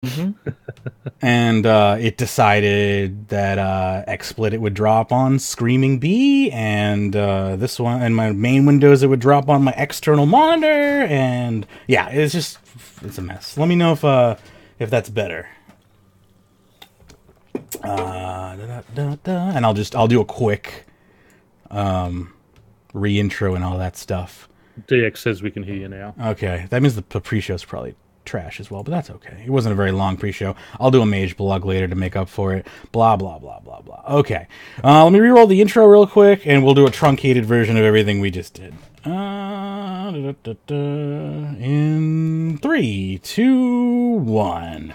And it decided that XSplit it would drop on Screaming Bee, and this one, and my main Windows it would drop on my external monitor, and yeah, it's a mess. Let me know if that's better. And I'll do a quick re-intro and all that stuff. DX says we can hear you now. Okay, that means the pre-show's probably trash as well, but that's okay. It wasn't a very long pre-show. I'll do a mage blog later to make up for it. Blah, blah, blah, blah, blah. Okay, let me re-roll the intro real quick, and we'll do a truncated version of everything we just did. In 3, 2, 1...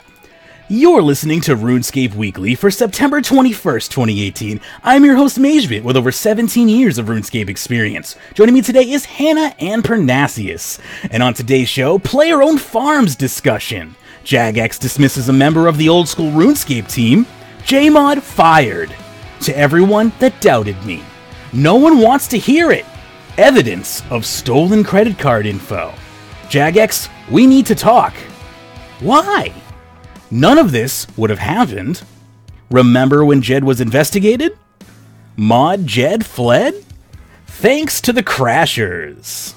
You're listening to Runescape Weekly for September 21st, 2018. I'm your host, Magebit, with over 17 years of RuneScape experience. Joining me today is Hana and Pyrnassius. And on today's show, player-owned farms discussion. Jagex dismisses a member of the old-school RuneScape team. Jmod Fired. To everyone that doubted me. No one wants to hear it. Evidence of stolen credit card info. Jagex, we need to talk. Why? None of this would have happened. Remember when Jed was investigated? Mod Jed Fled? Thanks to the Crashers.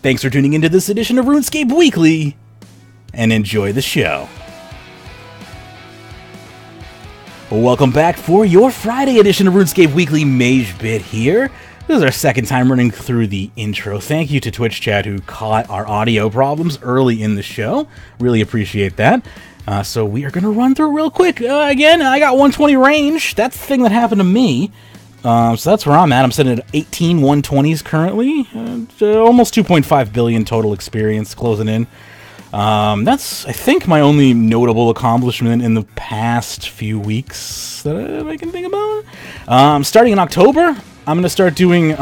Thanks for tuning into this edition of RuneScape Weekly, and enjoy the show. Welcome back for your Friday edition of RuneScape Weekly. Magebit here. This is our second time running through the intro. Thank you to Twitch chat who caught our audio problems early in the show. Really appreciate that. So we are going to run through real quick. Again, I got 120 range. That's the thing that happened to me. So that's where I'm at. I'm sitting at 18 120s currently. Almost 2.5 billion total experience closing in. That's, I think, my only notable accomplishment in the past few weeks that I can think about. Starting in October, I'm going to start doing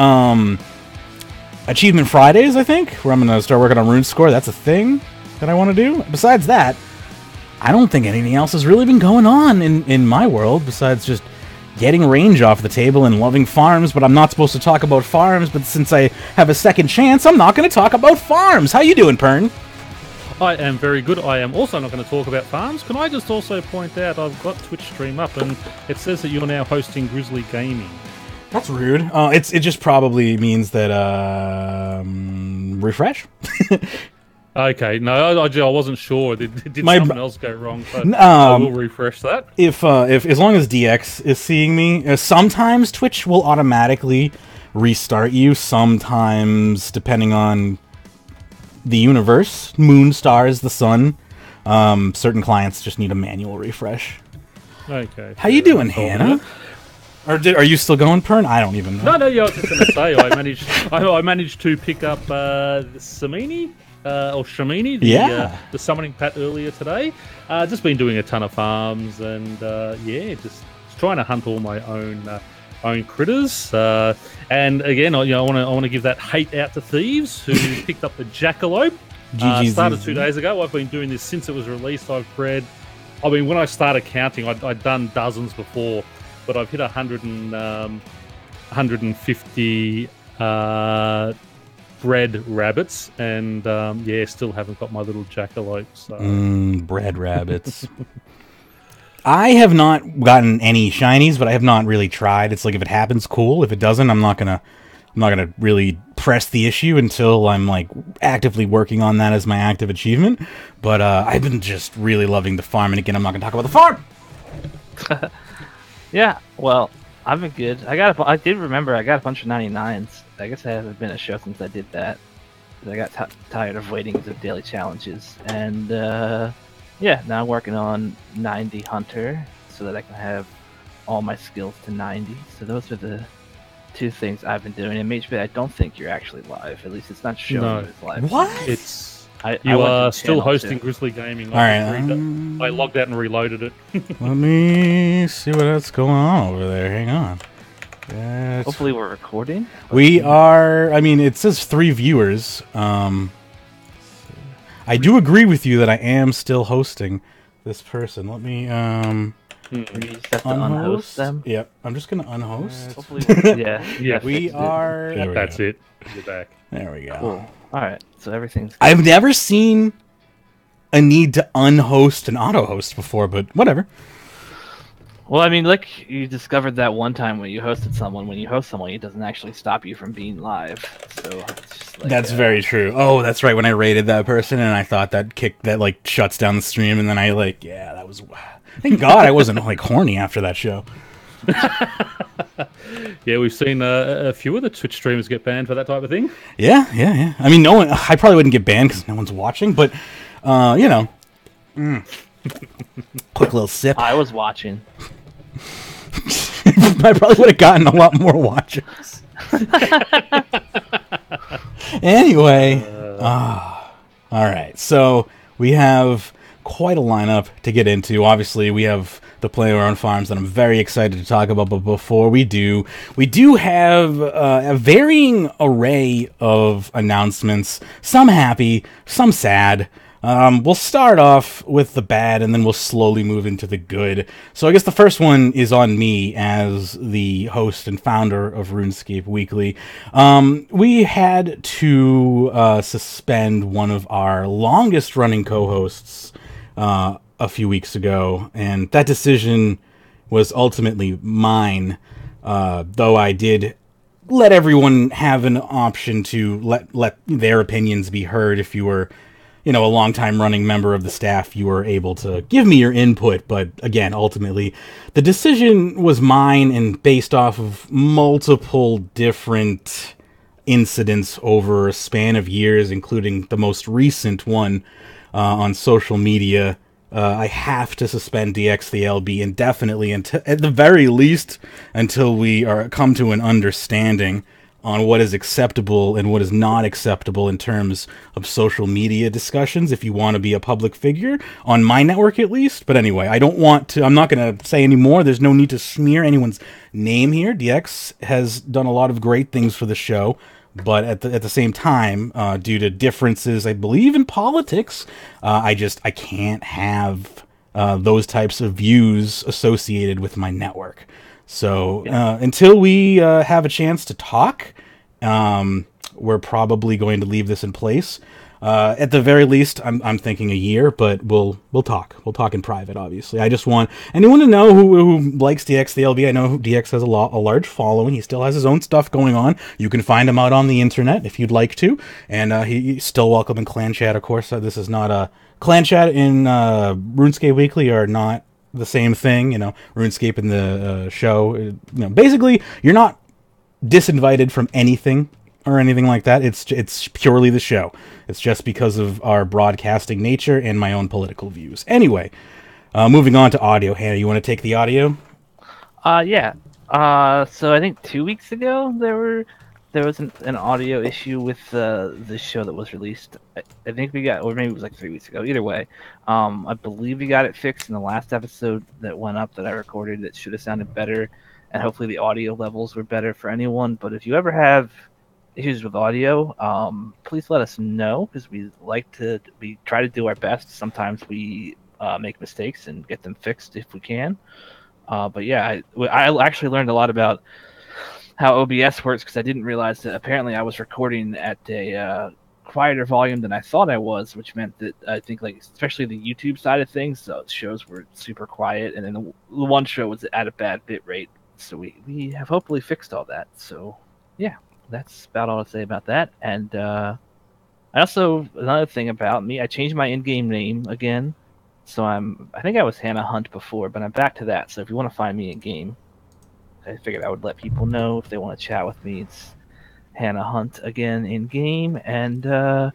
Achievement Fridays, I think, where I'm going to start working on Rune Score. That's a thing that I want to do. Besides that, I don't think anything else has really been going on in my world besides just getting range off the table and loving farms, but I'm not supposed to talk about farms, but since I have a second chance, I'm not going to talk about farms. How you doing, Pern? I am very good. I am also not going to talk about farms. Can I just also point out I've got Twitch stream up and it says that you're now hosting Grizzly Gaming. That's rude. It just probably means that refresh. Okay, no, I wasn't sure. Did something else go wrong? So I will refresh that. If as long as DX is seeing me, sometimes Twitch will automatically restart you. Sometimes, depending on the universe, moon, stars, the sun, certain clients just need a manual refresh. Okay. How you doing, Hana? Are you still going, Pern? I don't even know. No, yeah, I was just going to say I managed to pick up the Samini. Or Shamini, the summoning pat earlier today. Just been doing a ton of farms and just trying to hunt all my own critters. And again, I want to give that hate out to thieves who picked up the Jackalope. Started 2 days ago. I've been doing this since it was released. I've bred. I mean, when I started counting, I'd done dozens before, but I've hit 150. Bred rabbits, and still haven't got my little jackalope. So. Bred rabbits. I have not gotten any shinies, but I have not really tried. It's like if it happens, cool. If it doesn't, I'm not gonna really press the issue until I'm like actively working on that as my active achievement. But I've been just really loving the farm, and again, I'm not gonna talk about the farm. Yeah, well, I've been good. I did remember I got a bunch of 99s. I guess I haven't been a show since I did that. I got tired of waiting for daily challenges. And now I'm working on 90 Hunter so that I can have all my skills to 90. So those are the two things I've been doing. And Magebit, I don't think you're actually live. At least it's not showing as live. What? You are still hosting Grizzly Gaming. Alright. I logged out and reloaded it. Let me see what's going on over there. Hang on. Hopefully we're recording. We are. I mean, it says 3 viewers. I do agree with you that I am still hosting this person. Let me unhost them. Yep, I'm just gonna unhost. Hopefully, yeah. We are. That's it. You're back. There we go. Cool. All right. So everything's. I've never seen a need to unhost and auto-host before, but whatever. Well, I mean, like you discovered that one time when you hosted someone. When you host someone, it doesn't actually stop you from being live. So it's just like, that's very true. Oh, that's right. When I rated that person, and I thought that like shuts down the stream, and then I that was. Thank God I wasn't like horny after that show. Yeah, we've seen a few of the Twitch streamers get banned for that type of thing. Yeah. I mean, no one. I probably wouldn't get banned because no one's watching, but you know. Quick little sip. I was watching. I probably would have gotten a lot more watchers. Anyway, all right. So we have quite a lineup to get into. Obviously, we have the Play Our Own Farms that I'm very excited to talk about. But before we do have a varying array of announcements. Some happy, some sad. We'll start off with the bad, and then we'll slowly move into the good. So I guess the first one is on me as the host and founder of Runescape Weekly. We had to suspend one of our longest-running co-hosts a few weeks ago, and that decision was ultimately mine, though I did let everyone have an option to let their opinions be heard. If you were a long-time running member of the staff, you were able to give me your input. But again, ultimately, the decision was mine and based off of multiple different incidents over a span of years, including the most recent one on social media. I have to suspend Dxthelb indefinitely, at the very least, until we come to an understanding on what is acceptable and what is not acceptable in terms of social media discussions, if you want to be a public figure, on my network at least. But anyway, I'm not going to say any more. There's no need to smear anyone's name here. DX has done a lot of great things for the show, but at the same time, due to differences, I believe, in politics, I can't have those types of views associated with my network. So until we have a chance to talk, we're probably going to leave this in place. At the very least, I'm thinking a year, but we'll talk. We'll talk in private, obviously. I just want anyone to know who likes Dxthelb. I know DX has a large following. He still has his own stuff going on. You can find him out on the internet if you'd like to. And he's still welcome in Clan Chat, of course. This is not a... Clan Chat in RuneScape Weekly are not the same thing. RuneScape and the show. Basically, you're not disinvited from anything or anything like that. It's purely the show. It's just because of our broadcasting nature and my own political views. Anyway, moving on to audio. Hannah, you want to take the audio? Yeah. So I think 2 weeks ago there was an audio issue with the show that was released. I think we got, or maybe it was like 3 weeks ago. Either way, I believe we got it fixed in the last episode that went up that I recorded. That should have sounded better, and hopefully the audio levels were better for anyone. But if you ever have issues with audio, please let us know, because we try to do our best. Sometimes we make mistakes and get them fixed if we can. But yeah, I actually learned a lot about how OBS works, because I didn't realize that apparently I was recording at a quieter volume than I thought I was, which meant that I think, like, especially the YouTube side of things, the shows were super quiet, and then the one show was at a bad bit rate. So we have hopefully fixed all that. So yeah, that's about all I'll say about that. And I also, another thing about me, I changed my in-game name again. So I think I was Hana Hunt before, but I'm back to that. So if you want to find me in-game, I figured I would let people know if they want to chat with me. It's Hana Hunt again in-game. And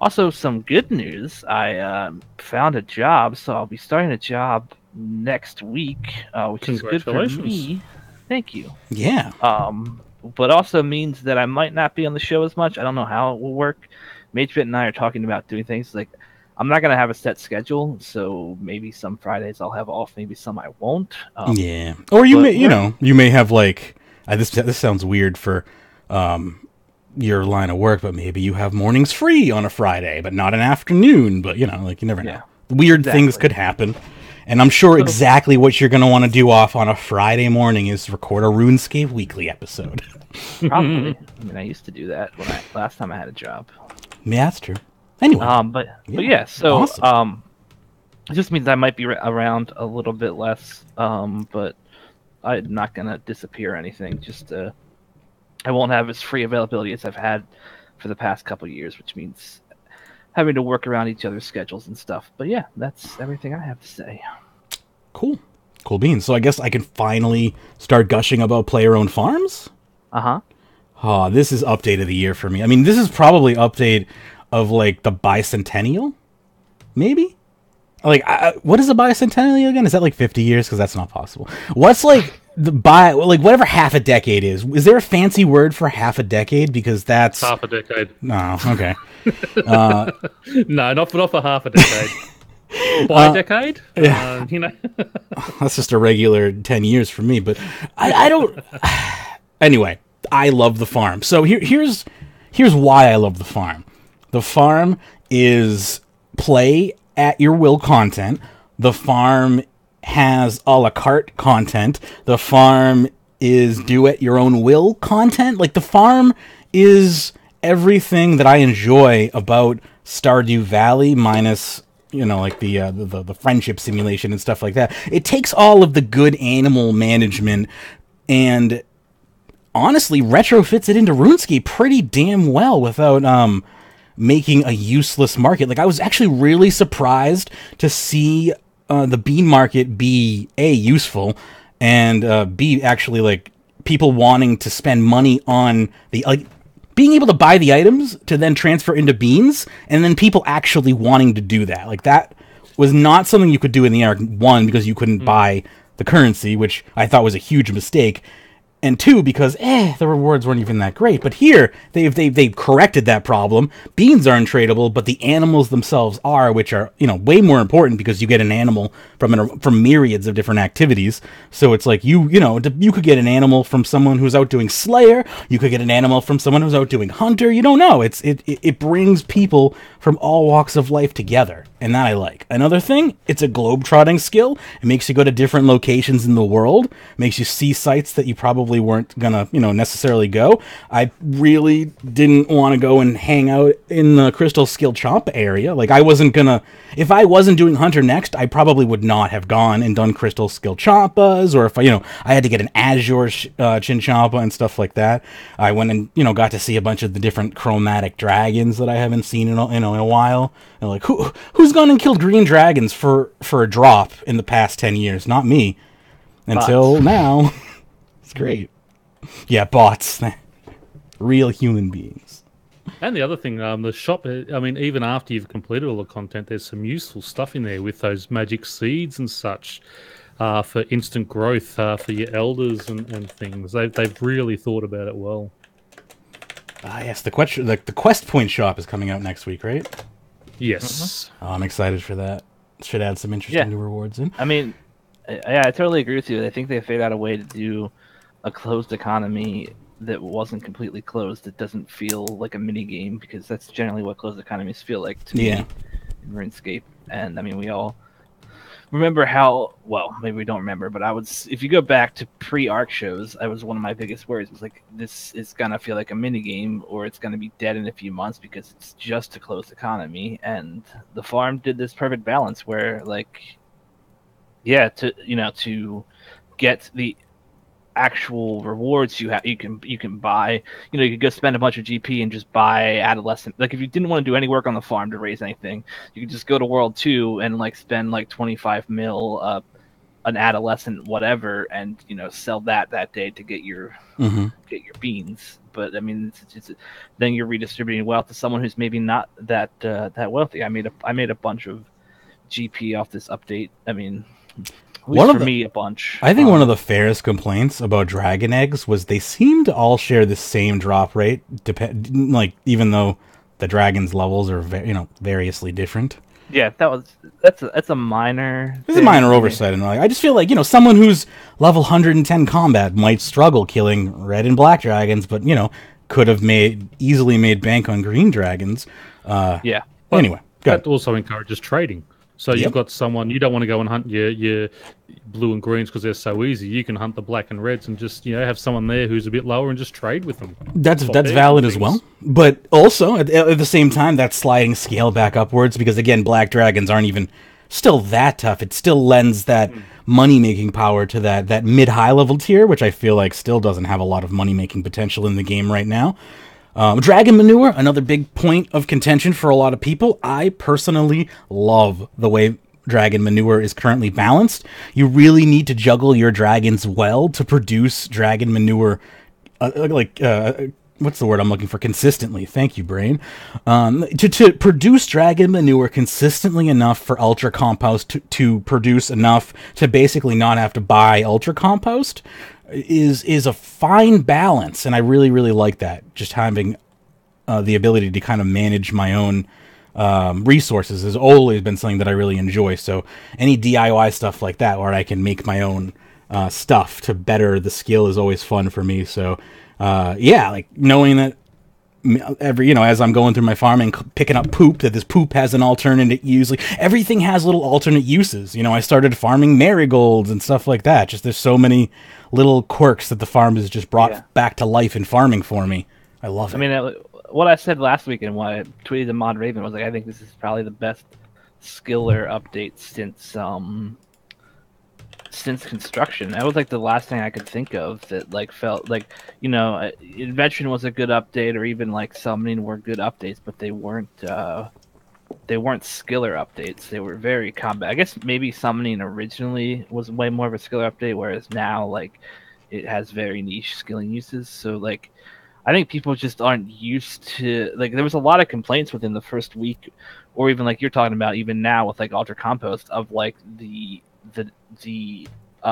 also some good news. I found a job, so I'll be starting a job next week, which is good for me. Thank you. Yeah. But also means that I might not be on the show as much. I don't know how it will work. Magebit and I are talking about doing things like, I'm not going to have a set schedule, so maybe some Fridays I'll have off, maybe some I won't. Yeah. Or you may have, like, this sounds weird for your line of work, but maybe you have mornings free on a Friday, but not an afternoon. But, you never know. Weird things could happen. And I'm sure exactly what you're going to want to do off on a Friday morning is record a RuneScape Weekly episode. Probably. I mean, I used to do that last time I had a job. Yeah, that's true. Anyway. But yeah, so awesome. it just means I might be around a little bit less. But I'm not gonna disappear or anything. Just I won't have as free availability as I've had for the past couple of years, which means having to work around each other's schedules and stuff. But yeah, that's everything I have to say. Cool beans. So I guess I can finally start gushing about player-owned farms? Oh, this is update of the year for me. I mean, this is probably update of, like, the bicentennial? Maybe? Like, what is a bicentennial again? Is that, like, 50 years? Because that's not possible. What's, like, whatever half a decade is? Is there a fancy word for half a decade? Because that's... Half a decade. No, okay. No, not for half a decade. By decade? Yeah. That's just a regular 10 years for me, but I don't... Anyway, I love the farm. So here's why I love the farm. The farm is play at your will content. The farm has a la carte content. The farm is do at your own will content. Like, the farm is everything that I enjoy about Stardew Valley minus... like the friendship simulation and stuff like that. It takes all of the good animal management and honestly retrofits it into RuneScape pretty damn well without making a useless market. Like, I was actually really surprised to see the bean market be A, useful, and B, actually, like, people wanting to spend money on the, like, being able to buy the items to then transfer into beans, and then people actually wanting to do that. Like, that was not something you could do in the Arc 1 because you couldn't buy the currency, which I thought was a huge mistake. And 2, because the rewards weren't even that great. But here, they've corrected that problem. Beans are untradeable, but the animals themselves are, which are, way more important because you get an animal from myriads of different activities. So it's like you could get an animal from someone who's out doing Slayer. You could get an animal from someone who's out doing Hunter. You don't know. It brings people from all walks of life together, and that I like. Another thing, it's a globe-trotting skill. It makes you go to different locations in the world. Makes you see sites that you probably weren't gonna necessarily go. I really didn't want to go and hang out in the Crystal Skill Champa area. Like, I wasn't gonna, if I wasn't doing Hunter next, I probably would not have gone and done Crystal Skill Champas, or if I had to get an Azure Chinchompa and stuff like that. I went and got to see a bunch of the different chromatic dragons that I haven't seen in a while. And like, who's gone and killed green dragons for a drop in the past 10 years? Not me. Until now. It's great. Yeah, bots. Real human beings. And the other thing, the shop, I mean, even after you've completed all the content, there's some useful stuff in there with those magic seeds and such for instant growth for your elders and things. They've really thought about it well. Yes, the Quest Point shop is coming out next week, right? Yes. Oh, I'm excited for that. Should add some interesting new rewards in. I mean, I totally agree with you. I think they figured out a way to do a closed economy that wasn't completely closed. It doesn't feel like a mini game, because that's generally what closed economies feel like to me in RuneScape. And I mean, we all remember how, well, maybe we don't remember, but if you go back to pre-ARC shows, I was one of my biggest worries. It was like, this is gonna feel like a mini game, or it's gonna be dead in a few months because it's just a closed economy. And the farm did this perfect balance where, like, to get the actual rewards you can buy, you could go spend a bunch of GP and just buy adolescent. Like, if you didn't want to do any work on the farm to raise anything, you could just go to World 2 and like spend like 25 mil an adolescent whatever, and sell that day to get your beans. But I mean, it's then you're redistributing wealth to someone who's maybe not that wealthy. I made a bunch of GP off this update. I mean, me a bunch. I think one of the fairest complaints about Dragon Eggs was they seem to all share the same drop rate, even though the dragons' levels are variously different. Yeah, that's a minor. It's a minor oversight, and I just feel like someone who's level 110 combat might struggle killing red and black dragons, but could have easily made bank on green dragons. Yeah. Anyway, that also encourages trading. So you've got someone, you don't want to go and hunt your blue and greens because they're so easy. You can hunt the black and reds and just, have someone there who's a bit lower and just trade with them. That's valid as well. But also, at the same time, that's sliding scale back upwards because, again, black dragons aren't even still that tough. It still lends that money-making power to that mid-high level tier, which I feel like still doesn't have a lot of money-making potential in the game right now. Dragon manure, another big point of contention for a lot of people. I personally love the way dragon manure is currently balanced. You really need to juggle your dragons well to produce dragon manure, what's the word I'm looking for? Consistently. Thank you, brain. To produce dragon manure consistently enough for ultra compost to produce enough to basically not have to buy ultra compost is a fine balance, and I really, really like that. Just having the ability to kind of manage my own resources has always been something that I really enjoy. So any DIY stuff like that, where I can make my own stuff to better the skill, is always fun for me. So like knowing that as I'm going through my farming, picking up poop, that this poop has an alternate use. Everything has little alternate uses. I started farming marigolds and stuff like that. Just there's so many little quirks that the farm has just brought back to life in farming for me. I love it. I mean, what I said last week and what I tweeted to Mod Raven was I think this is probably the best skiller update since construction. That was the last thing I could think of that felt like invention was a good update, or even summoning were good updates, but they weren't skiller updates. They were very combat. I guess maybe summoning originally was way more of a skiller update, whereas now it has very niche skilling uses. So I think people just aren't used to there was a lot of complaints within the first week, or even you're talking about even now with ultra compost of the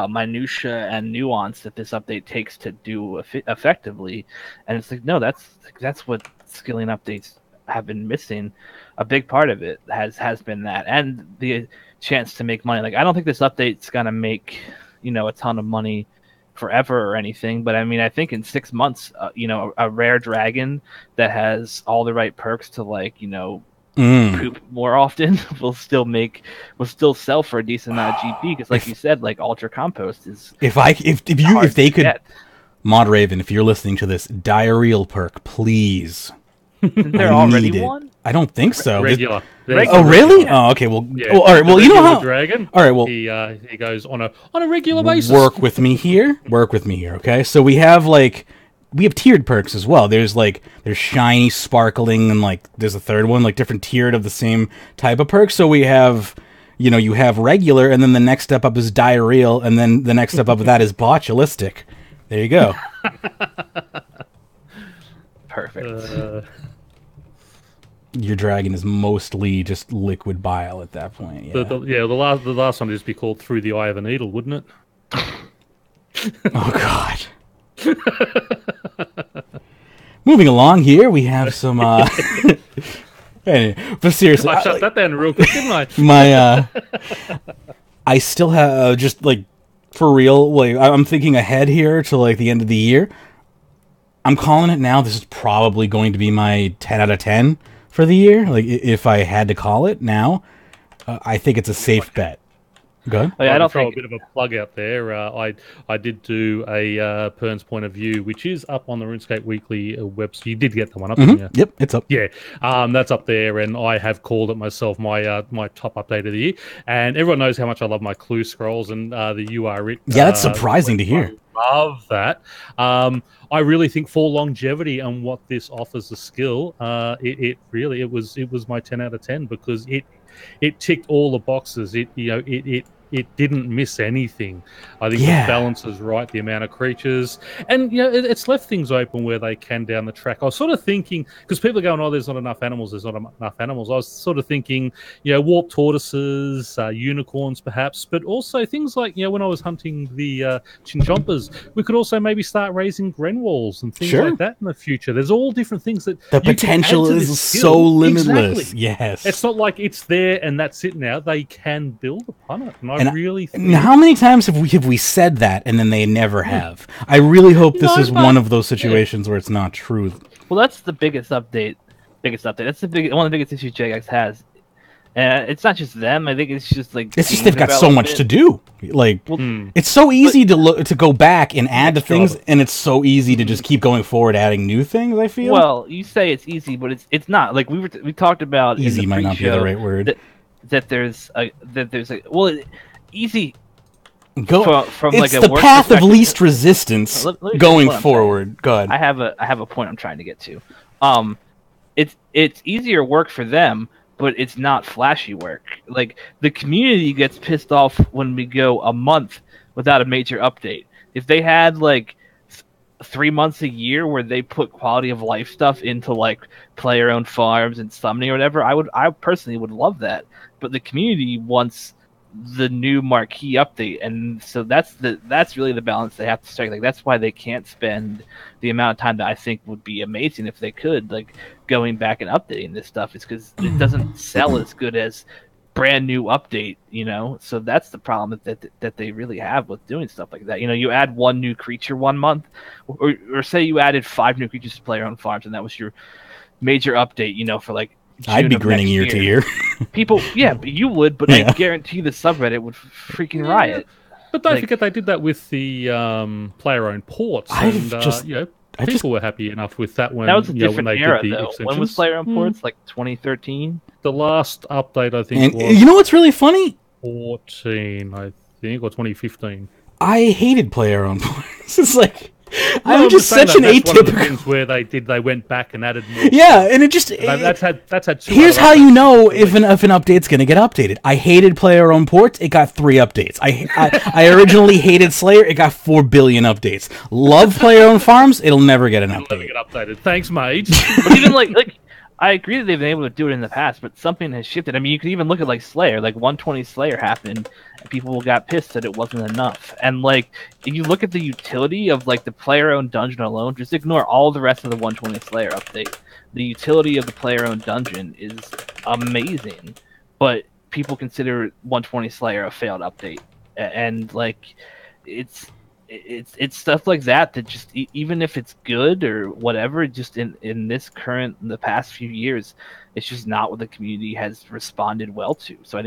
minutia and nuance that this update takes to do effectively, and it's no, that's what skilling updates have been missing. A big part of it has been that, and the chance to make money. I don't think this update's gonna make a ton of money forever or anything, but I mean, I think in 6 months, a rare dragon that has all the right perks to poop more often will still sell for a decent amount of GP, because you said, ultra compost is if they could get. Mod Raven, if you're listening to this, diarrheal perk, please. Isn't there already one? I don't think so. Regular. Oh, really? Yeah. Oh, okay. Well, all right. Well, how dragon. All right. Well, he goes on a regular basis. Work with me here. Okay. So we have tiered perks as well. There's shiny, sparkling, and there's a third one, different tiered of the same type of perk. So we have, you have regular, and then the next step up is diarrheal, and then the next step up of that is botulistic. There you go. Perfect. Your dragon is mostly just liquid bile at that point. Yeah. The last one would just be called Through the Eye of a Needle, wouldn't it? Oh God. Moving along here, we have some. Anyway, but seriously, I shut that down real quick, didn't I? I still have for real. I'm thinking ahead here to the end of the year. I'm calling it now. This is probably going to be my 10 out of 10 for the year. If I had to call it now, I think it's a safe bet. Go ahead. I don't throw a bit of a plug out there. I did do a Pern's Point of View, which is up on the RuneScape Weekly website. You did get the one up, didn't you? Yep, it's up. Yeah, that's up there, and I have called it myself my top update of the year. And everyone knows how much I love my clue scrolls and the UR. Yeah, that's surprising to hear. I love that. I really think for longevity and what this offers a skill, it was my 10 out of 10 because it ticked all the boxes. It didn't miss anything. I think the balance is right, the amount of creatures, and it's left things open where they can down the track. I was sort of thinking, because people are going, "Oh, there's not enough animals. There's not enough animals." I was sort of thinking, warp tortoises, unicorns, perhaps, but also things like when I was hunting the chinchompas, we could also maybe start raising Grenwalls and things like that in the future. There's all different things that the potential is so limitless. Exactly. Yes, it's not like it's there and that's it. Now they can build upon it. And I really think... How many times have we said that and then they never have? I really hope this is one of those situations where it's not true. Well, that's the biggest update. That's one of the biggest issues Jagex has. And it's not just them. I think it's just like it's just they've got so much to do. Like it's so easy to go back and add to things, and it's so easy to just keep going forward, adding new things. I feel. Well, you say it's easy, but it's not. Like we talked about. Easy might not be the right word. That there's a easy. From it's like the path of least resistance going forward. God, I have a point I'm trying to get to. It's easier work for them, but it's not flashy work. Like the community gets pissed off when we go a month without a major update. If they had like 3 months a year where they put quality of life stuff into like player-owned farms and summoning or whatever, I personally would love that. But the community wants the new marquee update, and so that's really the balance they have to strike. Like that's why they can't spend the amount of time that I think would be amazing if they could, like going back and updating this stuff. Is because it doesn't sell as good as brand new update, you know. So that's the problem that they really have with doing stuff like that. You know, you add one new creature 1 month, or say you added 5 new creatures to player-owned farms, and that was your major update. You know, for like June I'd be grinning ear to ear. People, yeah, you would, but I guarantee the subreddit would freaking riot. But don't forget they did that with the player-owned ports, people were happy enough with that one. That was a different when they era, did the though. extensions. When was player-owned ports? Like 2013? The last update, I think, was... You know what's really funny? 14, I think, or 2015. I hated player-owned ports. It's like... I'm just such an atypical. One of the things where they went back and added more. Yeah, and it just that's had. Here's how you know if an update's going to get updated. I hated player-owned ports. It got 3 updates. I originally hated Slayer. It got 4 billion updates. Love player-owned farms. It'll never get an update. Never get updated. Thanks, mate. But even like I agree that they've been able to do it in the past, but something has shifted. I mean, you can even look at like Slayer. Like 120 Slayer happened, and people got pissed that it wasn't enough. And like, if you look at the utility of like the player-owned dungeon alone, just ignore all the rest of the 120 Slayer update. The utility of the player-owned dungeon is amazing, but people consider 120 Slayer a failed update, and like, it's stuff like that just even if it's good or whatever, just in the past few years, it's just not what the community has responded well to. So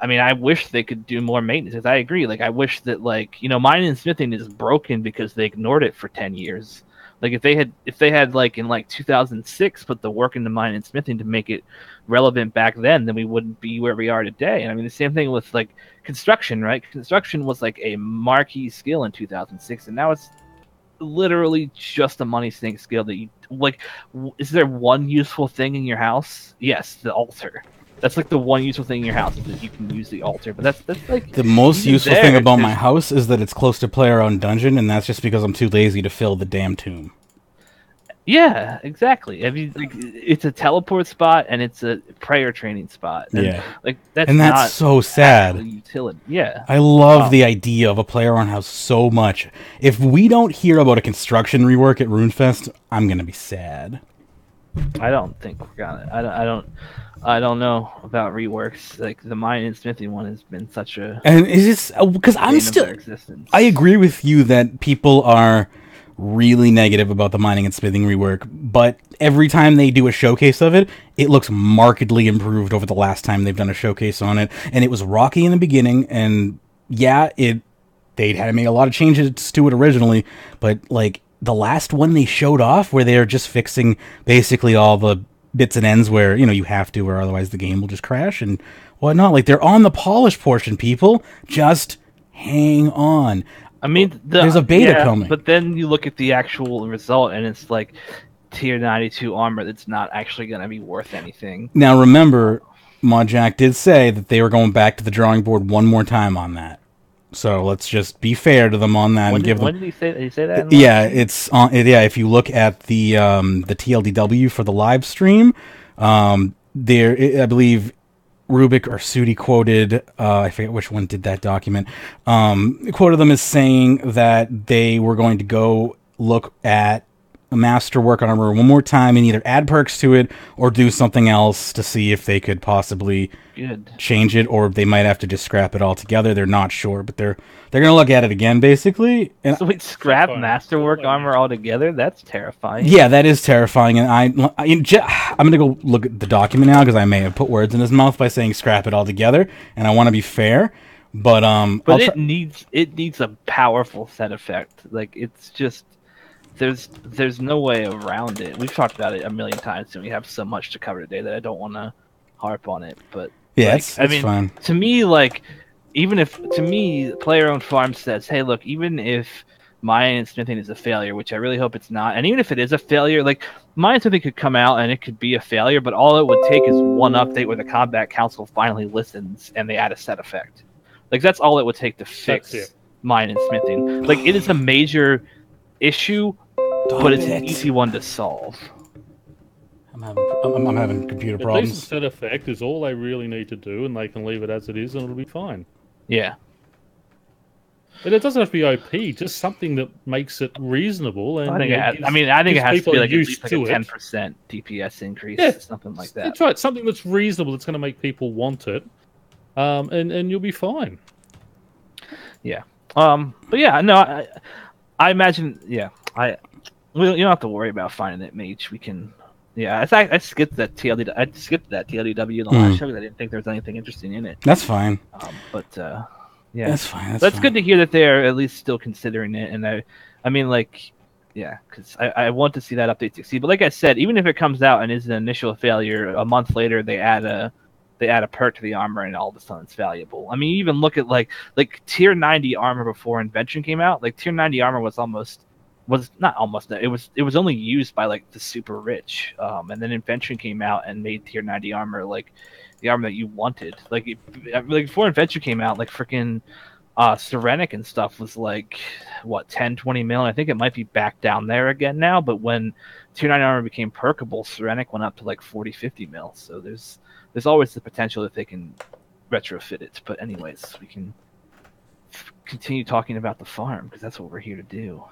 I wish they could do more maintenance. I agree. Like I wish that, like, you know, mining and smithing is broken because they ignored it for 10 years. Like if they had like in like 2006 put the work into mining and smithing to make it relevant back then we wouldn't be where we are today. And I mean the same thing with like construction, right? Construction was like a marquee skill in 2006, and now it's literally just a money sink skill that you like. Is there one useful thing in your house? Yes, the altar. That's like the one useful thing in your house is that you can use the altar. But that's like the most useful thing about my house is that it's close to player-owned dungeon, and that's just because I'm too lazy to fill the damn tomb. Yeah, exactly. I mean, like, it's a teleport spot and it's a prayer training spot. And, like that's so sad. Utility. Yeah, I love the idea of a player-owned house so much. If we don't hear about a construction rework at RuneFest, I'm gonna be sad. I don't think we're gonna. I don't know about reworks. Like the mining and smithing one has been such a. And is it because I'm still? I agree with you that people are really negative about the mining and smithing rework, but every time they do a showcase of it, it looks markedly improved over the last time they've done a showcase on it. And it was rocky in the beginning, and they'd had to make a lot of changes to it originally, but like the last one they showed off where they're just fixing basically all the bits and ends where, you know, you have to, or otherwise the game will just crash and whatnot. Like they're on the polish portion, people. Just hang on. I mean, there's a beta coming. But then you look at the actual result, and it's like tier 92 armor that's not actually going to be worth anything. Now, remember, Modjack did say that they were going back to the drawing board one more time on that. So let's just be fair to them on that and give them. When did he say that? Did he say that? Yeah, it's on. Yeah, if you look at the TLDW for the live stream, there I believe Rubik or Sudi quoted, I forget which one did that document, quoted them as saying that they were going to go look at Masterwork Armor one more time and either add perks to it or do something else to see if they could possibly change it, or they might have to just scrap it altogether. They're not sure, but they're going to look at it again, basically. And so wait, scrap Masterwork Armor altogether? That's terrifying. Yeah, that is terrifying, and I'm going to go look at the document now because I may have put words in his mouth by saying scrap it altogether, and I want to be fair. But it needs a powerful set effect. Like, it's just there's no way around it. We've talked about it a million times, and we have so much to cover today that I don't want to harp on it. But yeah, it's fine. To me, like, player-owned farm says, hey, look, even if mining and smithing is a failure, which I really hope it's not, and even if it is a failure, like, mining and smithing could come out and it could be a failure, but all it would take is one update where the Combat Council finally listens and they add a set effect. Like, that's all it would take to fix mining and smithing. Like, it is a major issue, but it's an easy one to solve. I'm having computer problems. At least the set effect is all they really need to do, and they can leave it as it is, and it'll be fine. Yeah. And it doesn't have to be OP, just something that makes it reasonable. And I think it has to be like at least like a 10% DPS increase, something like that. That's right, something that's reasonable that's going to make people want it, and you'll be fine. Yeah. But yeah, no, I imagine. Yeah, you don't have to worry about finding it, Mage. We can. Yeah, I skipped that TLD. I skipped that TLDW in the last show because I didn't think there was anything interesting in it. That's fine. Yeah, that's fine. That's good to hear that they're at least still considering it. And I mean, like, yeah, because I want to see that update succeed. But like I said, even if it comes out and is an initial failure, a month later they add a perk to the armor, and all of a sudden it's valuable. I mean, you even look at like tier 90 armor before Invention came out. Like, tier 90 armor was it was only used by like the super rich. And then Invention came out and made tier 90 armor like the armor that you wanted. Like before Invention came out, like freaking Serenic and stuff was like what 10-20 mil. I think it might be back down there again now. But when tier 90 armor became perkable, Serenic went up to like 40-50 mil. So there's always the potential that they can retrofit it. But anyways, we can continue talking about the farm because that's what we're here to do.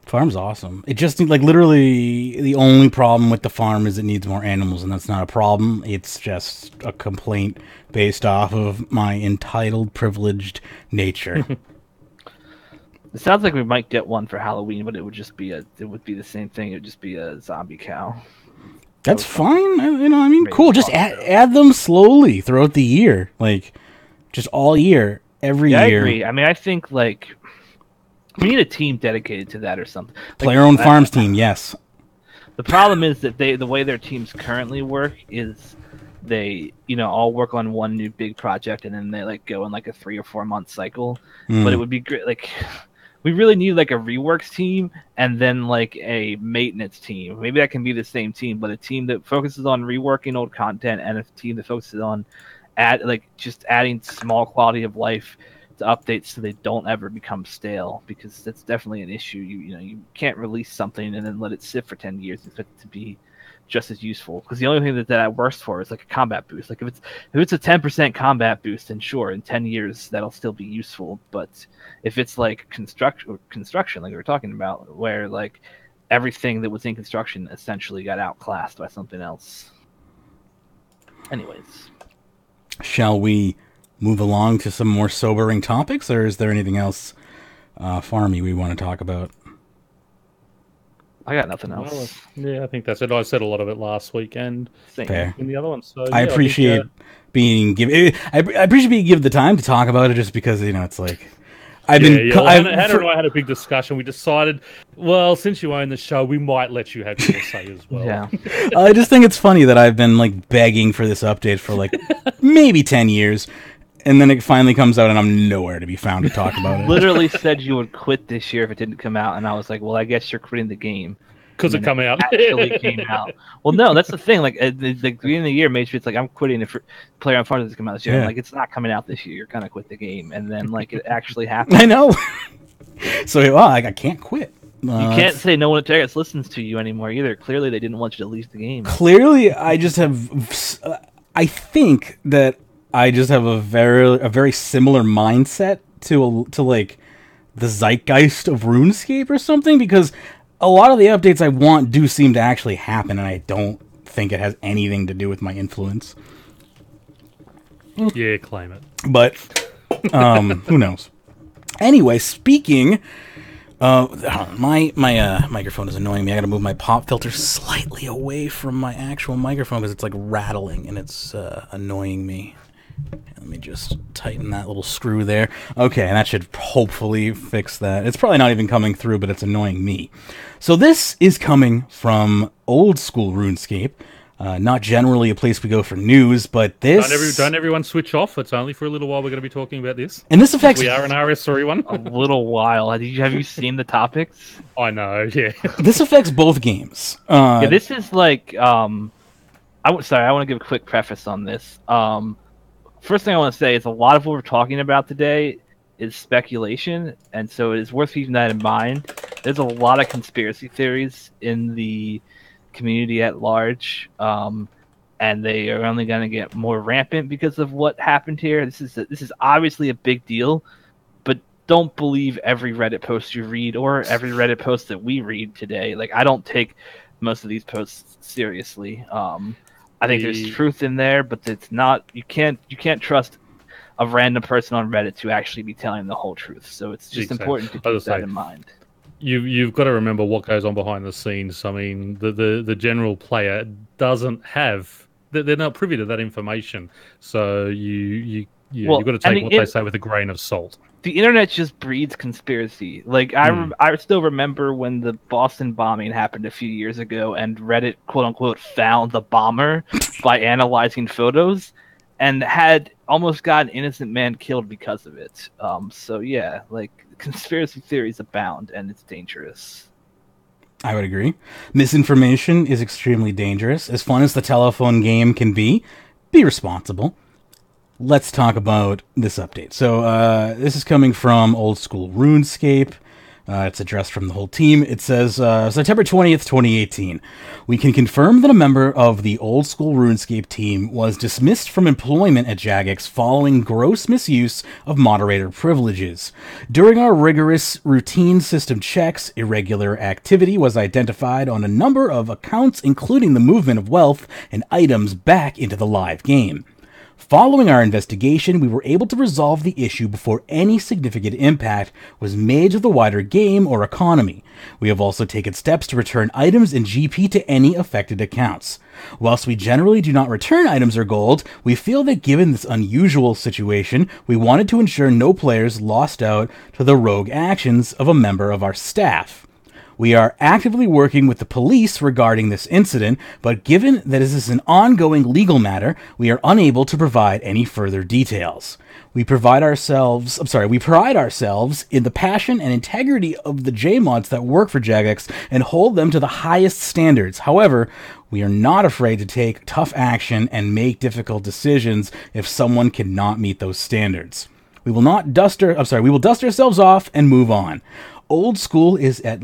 Farm's awesome. It just like literally the only problem with the farm is it needs more animals, and that's not a problem. It's just a complaint based off of my entitled, privileged nature. It sounds like we might get one for Halloween, but it would be the same thing. It would just be a zombie cow. That's fine. I mean, cool. Just add them slowly throughout the year, like just all year, every year. I agree. I mean, I think like. We need a team dedicated to that or something. Player-owned farms team, yes. The problem is that the way their teams currently work is they, all work on one new big project and then they like go in like a 3 or 4 month cycle. But it would be great. Like, we really need like a reworks team and then like a maintenance team. Maybe that can be the same team, but a team that focuses on reworking old content and a team that focuses on just adding small quality of life updates so they don't ever become stale, because that's definitely an issue. You can't release something and then let it sit for 10 years and expect it to be just as useful, because the only thing that works for is like a combat boost. Like if it's a 10% combat boost, then sure, in 10 years that'll still be useful. But if it's like construction like we were talking about, where like everything that was in construction essentially got outclassed by something else. Anyways, shall we move along to some more sobering topics, or is there anything else farmy we want to talk about? I got nothing else. Well, yeah, I think that's it. I said a lot of it last week and Fair. In the other one. So, I appreciate being given. I appreciate being given the time to talk about it, just because it's like Hannah and I had a big discussion. We decided, well, since you own the show, we might let you have your say as well. Yeah. I just think it's funny that I've been like begging for this update for like maybe 10 years. And then it finally comes out, and I'm nowhere to be found to talk about it. Literally said you would quit this year if it didn't come out, and I was like, well, I guess you're quitting the game. Because it come out. Actually came out. Well, no, that's the thing. Like, at the beginning of the year, Magebit's like, I'm quitting if Player on Farms doesn't come out this year. Yeah. I'm like, it's not coming out this year. You're going to quit the game. And then, like, it actually happened. I know. So, I can't quit. You can't say no one at Jagex listens to you anymore either. Clearly, they didn't want you to leave the game. Clearly, I just have... I think that I just have a very similar mindset to like the zeitgeist of RuneScape or something, because a lot of the updates I want do seem to actually happen, and I don't think it has anything to do with my influence. Yeah, claim it. But who knows? Anyway, speaking. My microphone is annoying me. I gotta move my pop filter slightly away from my actual microphone because it's like rattling and it's annoying me. Let me just tighten that little screw there. Okay, and that should hopefully fix that. It's probably not even coming through, but it's annoying me. So this is coming from old school RuneScape. Not generally a place we go for news, but this... Don't everyone switch off. It's only for a little while we're going to be talking about this. And this affects... We are an RS3 one. A little while. Have you seen the topics? I know, yeah. This affects both games. Yeah, this is like... I want to give a quick preface on this. First thing I want to say is a lot of what we're talking about today is speculation, and so it is worth keeping that in mind. There's a lot of conspiracy theories in the community at large, and they are only going to get more rampant because of what happened here. This is obviously a big deal, but don't believe every Reddit post you read or every Reddit post that we read today. Like, I don't take most of these posts seriously. I think there's truth in there, but it's not. You can't trust a random person on Reddit to actually be telling the whole truth. So it's just important to keep that in mind. You've got to remember what goes on behind the scenes. I mean, the general player doesn't have. They're not privy to that information. So you've got to take what they say with a grain of salt. The internet just breeds conspiracy. Like, I still remember when the Boston bombing happened a few years ago, and Reddit, quote unquote, found the bomber by analyzing photos, and had almost got an innocent man killed because of it. So yeah, like, conspiracy theories abound, and it's dangerous. I would agree. Misinformation is extremely dangerous. As fun as the telephone game can be responsible. Let's talk about this update. So this is coming from old school RuneScape. It's addressed from the whole team. It says, September 20th, 2018. We can confirm that a member of the old school RuneScape team was dismissed from employment at Jagex following gross misuse of moderator privileges. During our rigorous routine system checks, irregular activity was identified on a number of accounts, including the movement of wealth and items back into the live game. Following our investigation, we were able to resolve the issue before any significant impact was made to the wider game or economy. We have also taken steps to return items and GP to any affected accounts. Whilst we generally do not return items or gold, we feel that given this unusual situation, we wanted to ensure no players lost out to the rogue actions of a member of our staff. We are actively working with the police regarding this incident, but given that this is an ongoing legal matter, we are unable to provide any further details. We pride ourselves in the passion and integrity of the Jmods that work for Jagex and hold them to the highest standards. However, we are not afraid to take tough action and make difficult decisions if someone cannot meet those standards. We will dust ourselves off and move on. Old school is at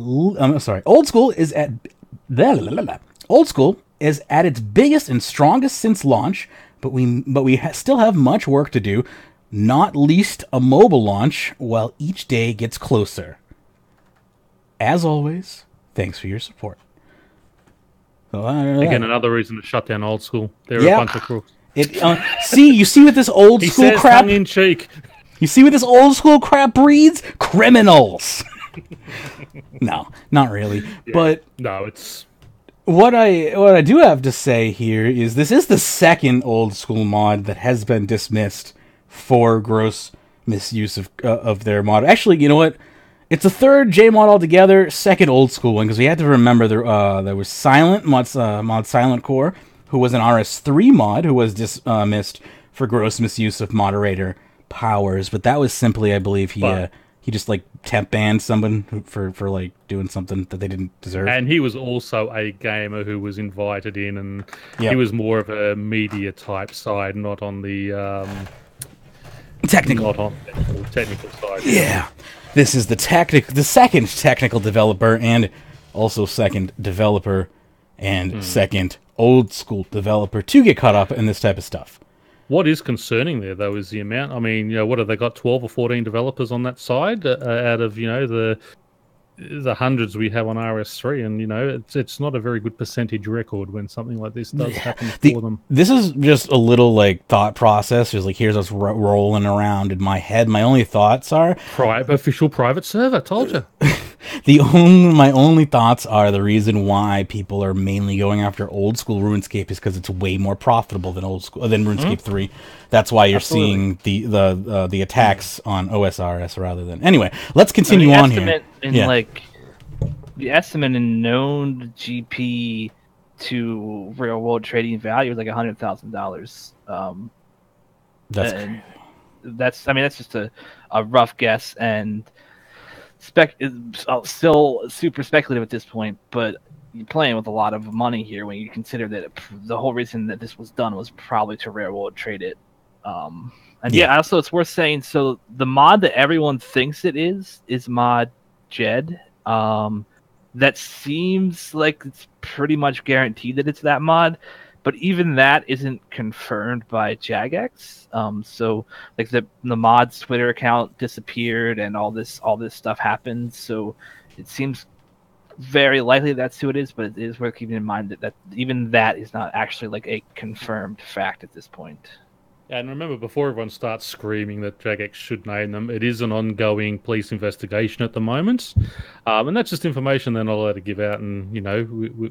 its biggest and strongest since launch, but we still have much work to do, not least a mobile launch, while each day gets closer. As always, thanks for your support. So, again, another reason to shut down old school. They're a bunch of crooks. You see what this old school crap tongue in cheek. You see what this old school crap breeds? Criminals. No, not really. Yeah. But no, it's what I do have to say here is this is the second old school mod that has been dismissed for gross misuse of their mod. Actually, you know what? It's the third Jmod altogether, second old school one, because we had to remember there was Silent mod Silent Core, who was an RS3 mod who was dismissed for gross misuse of moderator powers, but that was simply, I believe, he just like temp banned someone for like doing something that they didn't deserve. And he was also a gamer who was invited in, and he was more of a media type side, not on the technical side. Yeah, this is the second technical developer, and also second developer, and second old school developer to get caught up in this type of stuff. What is concerning there, though, is the amount. I mean, what have they got? 12 or 14 developers on that side out of the the hundreds we have on RS3, and it's not a very good percentage record when something like this does happen for them. This is just a little like thought process. Just like here's us rolling around in my head. My only thoughts are official private server. Told you. My only thoughts are the reason why people are mainly going after old school RuneScape is because it's way more profitable than RuneScape 3. That's why you're seeing the attacks on OSRS rather than. Anyway, let's continue on here. The estimate in known GP to real world trading value is like $100,000. That's just a rough guess, and still super speculative at this point, but you're playing with a lot of money here when you consider that the whole reason that this was done was probably to railroad trade it. Also it's worth saying, so the mod that everyone thinks it is mod Jed. That seems like it's pretty much guaranteed that it's that mod, but even that isn't confirmed by Jagex. So like the mod's Twitter account disappeared and all this stuff happened. So it seems very likely that's who it is, but it is worth keeping in mind that even that is not actually like a confirmed fact at this point. Yeah, and remember, before everyone starts screaming that Jagex should name them, it is an ongoing police investigation at the moment, and that's just information they're not allowed to give out. And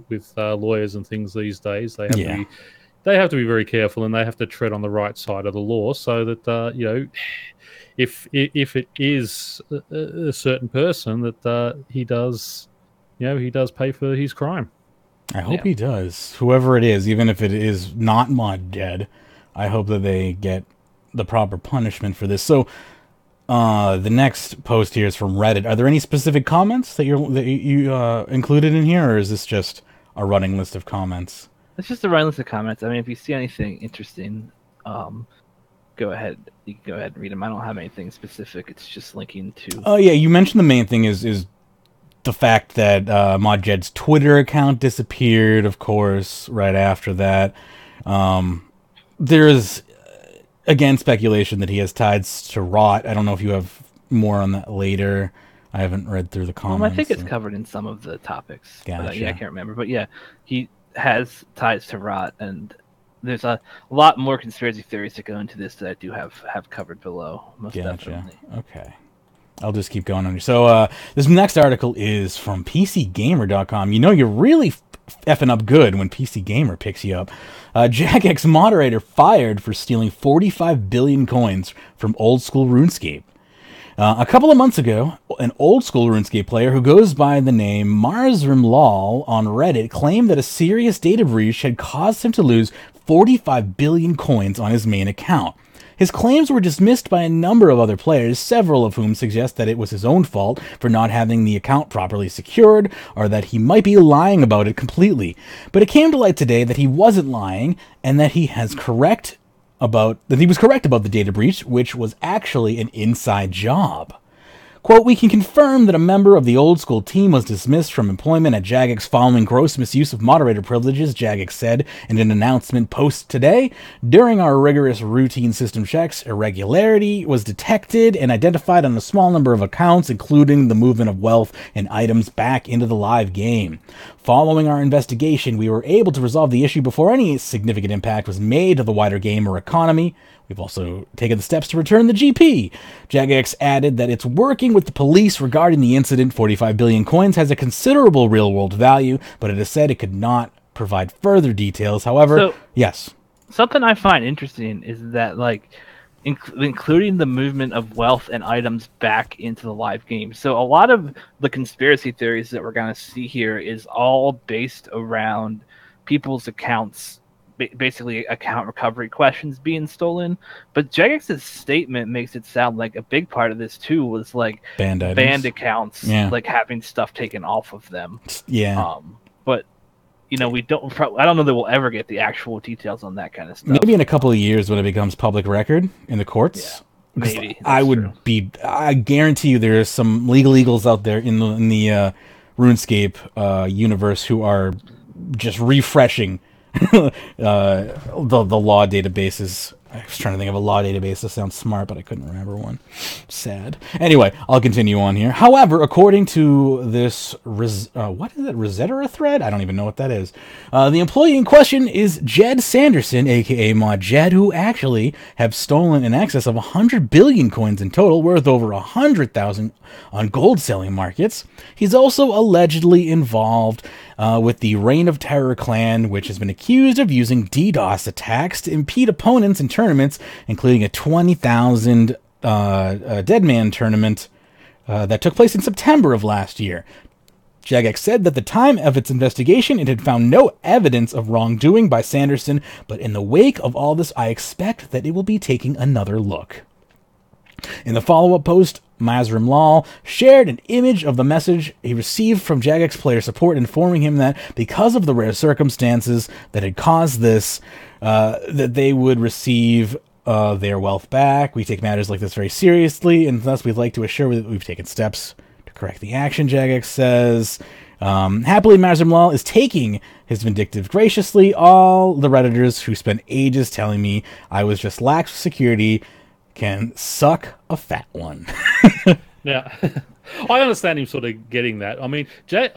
with lawyers and things these days, they have to be very careful, and they have to tread on the right side of the law, so that if it is a certain person, that he does pay for his crime. I hope he does. Whoever it is, even if it is not mod Jed, I hope that they get the proper punishment for this. So, the next post here is from Reddit. Are there any specific comments that you included in here, or is this just a running list of comments? It's just a running list of comments. I mean, if you see anything interesting, go ahead. You can go ahead and read them. I don't have anything specific. It's just linking to. Oh yeah, you mentioned the main thing is the fact that Mod Jed's Twitter account disappeared. Of course, right after that. There is, again, speculation that he has ties to Rot. I don't know if you have more on that later. I haven't read through the comments. I think it's covered in some of the topics. Gotcha. But, I can't remember. But yeah, he has ties to Rot, and there's a lot more conspiracy theories that go into this that I do have covered below. Most definitely. Okay. I'll just keep going on here. So this next article is from PCGamer.com. You're really effing up good when PC Gamer picks you up. Jagex moderator fired for stealing 45 billion coins from old school RuneScape. A couple of months ago, an old school RuneScape player who goes by the name Marsrimlal on Reddit claimed that a serious data breach had caused him to lose 45 billion coins on his main account. His claims were dismissed by a number of other players, several of whom suggest that it was his own fault for not having the account properly secured, or that he might be lying about it completely. But it came to light today that he wasn't lying, and that he was correct about the data breach, which was actually an inside job. Quote, "We can confirm that a member of the old school team was dismissed from employment at Jagex following gross misuse of moderator privileges," Jagex said in an announcement post today. "During our rigorous routine system checks, irregularity was detected and identified on a small number of accounts, including the movement of wealth and items back into the live game. Following our investigation, we were able to resolve the issue before any significant impact was made to the wider game or economy. We've also taken the steps to return the GP." Jagex added that it's working with the police regarding the incident. 45 billion coins has a considerable real-world value, but it has said it could not provide further details. However, yes. Something I find interesting is that, including the movement of wealth and items back into the live game. So a lot of the conspiracy theories that we're going to see here is all based around people's accounts, basically account recovery questions being stolen. But Jagex's statement makes it sound like a big part of this too was banned accounts, having stuff taken off of them. Yeah. But we don't. I don't know that we'll ever get the actual details on that kind of stuff. Maybe in a couple of years when it becomes public record in the courts. Yeah, maybe. I guarantee you there are some legal eagles out there in the RuneScape universe who are just refreshing the law databases I was trying to think of a law database that sounds smart, but I couldn't remember one. Sad. Anyway, I'll continue on here. However, according to this, what is it, Rosetta thread? I don't even know what that is. The employee in question is Jed Sanderson, a.k.a. Mod Jed, who actually have stolen in excess of 100 billion coins in total, worth over 100,000 on gold selling markets. He's also allegedly involved with the Reign of Terror clan, which has been accused of using DDoS attacks to impede opponents in tournaments, including a 20,000 Deadman tournament that took place in September of last year. Jagex said that at the time of its investigation, it had found no evidence of wrongdoing by Sanderson, but in the wake of all this, I expect that it will be taking another look. In the follow-up post, Mazrim Lal shared an image of the message he received from Jagex player support, informing him that because of the rare circumstances that had caused this, that they would receive their wealth back. We take matters like this very seriously, and thus we'd like to assure that we've taken steps to correct the action, Jagex says. Happily, Mazrim Lal is taking his vindictive graciously. All the Redditors who spent ages telling me I was just lax with security can suck a fat one. Now, I understand him sort of getting that. I mean, good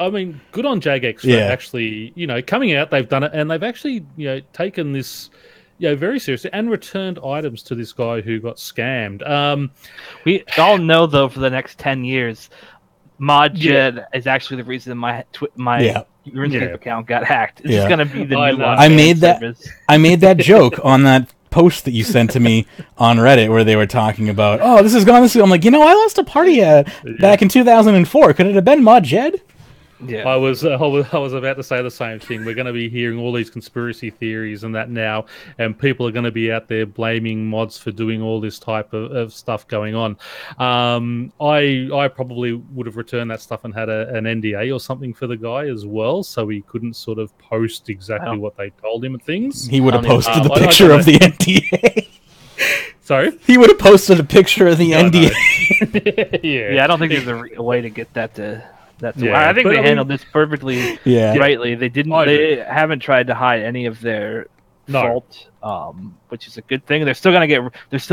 on Jagex for actually, coming out. They've done it, and they've actually, taken this, very seriously, and returned items to this guy who got scammed. We all know, though, for the next 10 years, Mod Jed is actually the reason my Runescape account got hacked. It's just going to be the new one. I made that joke on that post that you sent to me on Reddit where they were talking about, oh, this is gone this week. I'm like, I lost a party back in 2004. Could it have been Mod Jed? Yeah, I was about to say the same thing. We're going to be hearing all these conspiracy theories and that now, and people are going to be out there blaming mods for doing all this type of stuff going on. I probably would have returned that stuff and had an NDA or something for the guy as well, so he couldn't sort of post exactly what they told him and things. He would have posted the picture of the NDA. Sorry? He would have posted a picture of the NDA. Yeah, I don't think there's a way to get that to... I think they handled this perfectly rightly. They didn't. They haven't tried to hide any of their fault, which is a good thing. They're still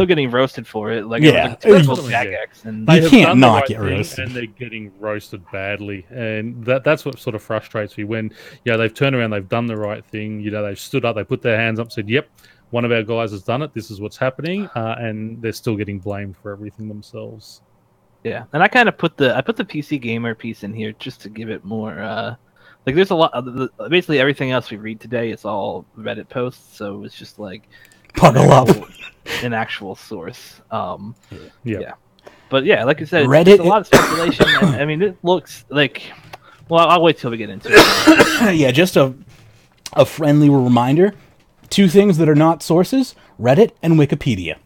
getting roasted for it. Like Jagex, and you can't not get roasted. And they're getting roasted badly, and that's what sort of frustrates me when they've turned around, they've done the right thing. They've stood up, they put their hands up, said, "Yep, one of our guys has done it. This is what's happening," and they're still getting blamed for everything themselves. Yeah, and I kind of put the PC Gamer piece in here just to give it more. There's a lot of basically everything else we read today is all Reddit posts, so it's just like an actual source. Yeah, but yeah, like I said, Reddit, it's a lot of speculation. And, I mean, it looks like. Well, I'll wait till we get into it. Yeah, just a friendly reminder: two things that are not sources: Reddit and Wikipedia.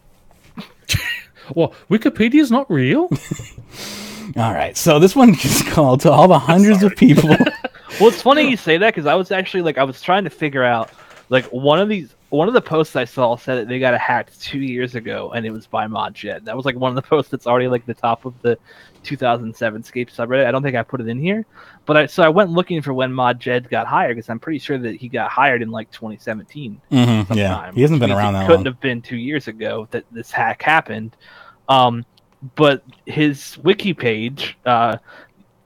Well, Wikipedia's not real. All right, so this one is called to all the hundreds of people. Well, it's funny you say that because I was actually I was trying to figure out one of the posts I saw said that they got hacked 2 years ago, and it was by Mod Jed. That was one of the posts that's already the top of the 2007 Scape subreddit. I don't think I put it in here, but so I went looking for when Mod Jed got hired because I'm pretty sure that he got hired in 2017. Mm-hmm, yeah, he hasn't been around that long. It couldn't have been 2 years ago that this hack happened. But his wiki page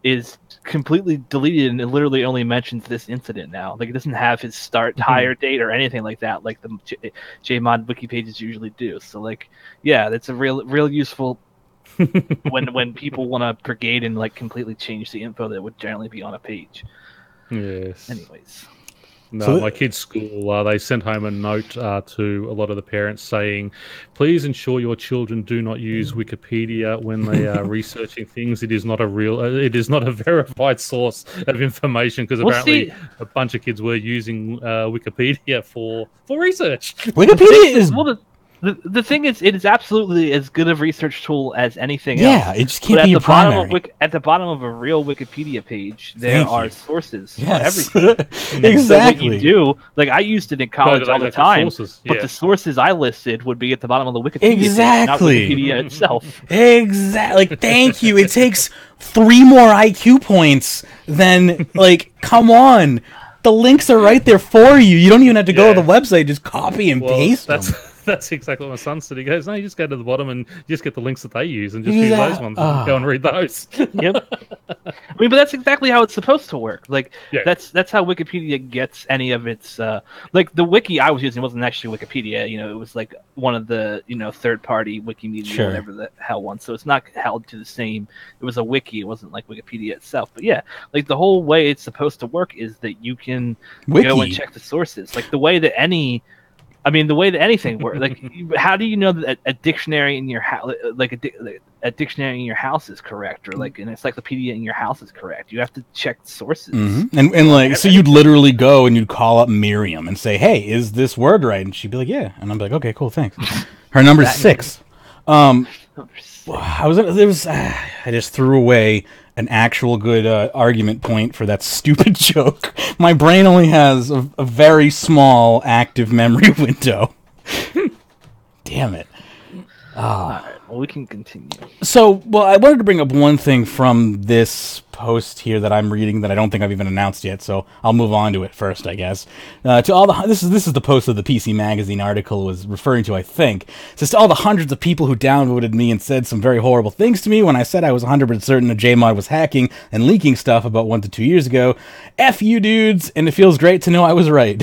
is completely deleted, and it literally only mentions this incident now. It doesn't have his start hire date or anything like that, like the Jmod wiki pages usually do. So, that's a real useful when people want to brigade and completely change the info that would generally be on a page. Yes. Anyways. No, my kids' school, they sent home a note to a lot of the parents saying, please ensure your children do not use Wikipedia when they are researching things. It is not a verified source of information because apparently a bunch of kids were using Wikipedia for research. Wikipedia is... The thing is, it is absolutely as good a research tool as anything else. Yeah, it just can't be your primary. At the bottom of a real Wikipedia page, there are sources for everything. Exactly. So what you do, I used it in college all the time, but the sources I listed would be at the bottom of the Wikipedia page, not Wikipedia itself. Exactly. Thank you. It takes 3 more IQ points than, come on. The links are right there for you. You don't even have to go to the website. Just copy and paste them. That's exactly what my son said. He goes, no, you just go to the bottom and just get the links that they use and just use those ones and go and read those. Yep. I mean, but that's exactly how it's supposed to work. Like, Yeah. that's how Wikipedia gets any of its like the wiki I was using wasn't actually Wikipedia. You know, it was like one of the third-party Wikimedia, whatever the hell one. So it's not held to the same. It was a wiki. It wasn't like Wikipedia itself. But yeah, like the whole way it's supposed to work is that you can go and check the sources. Like the way that anything works. Like, how do you know that a dictionary in your house, a dictionary in your house is correct, or like an encyclopedia in your house is correct? You have to check sources. Mm-hmm. And like, so you'd literally go and you'd call up Miriam and say, "Hey, is this word right?" And she'd be like, "Yeah." And I'm like, "Okay, cool, thanks." Her number's 6. I just threw away an actual good argument point for that stupid joke. My brain only has a very small active memory window. Damn it. All right, well, we can continue. So, I wanted to bring up one thing from this post here that I'm reading that I don't think I've even announced yet, so I'll move on to it first, I guess. This is the post of the PC Magazine article was referring to, I think. It says, to all the hundreds of people who downvoted me and said some very horrible things to me when I said I was 100% certain that Jmod was hacking and leaking stuff about 1 to 2 years ago. F you dudes, and it feels great to know I was right.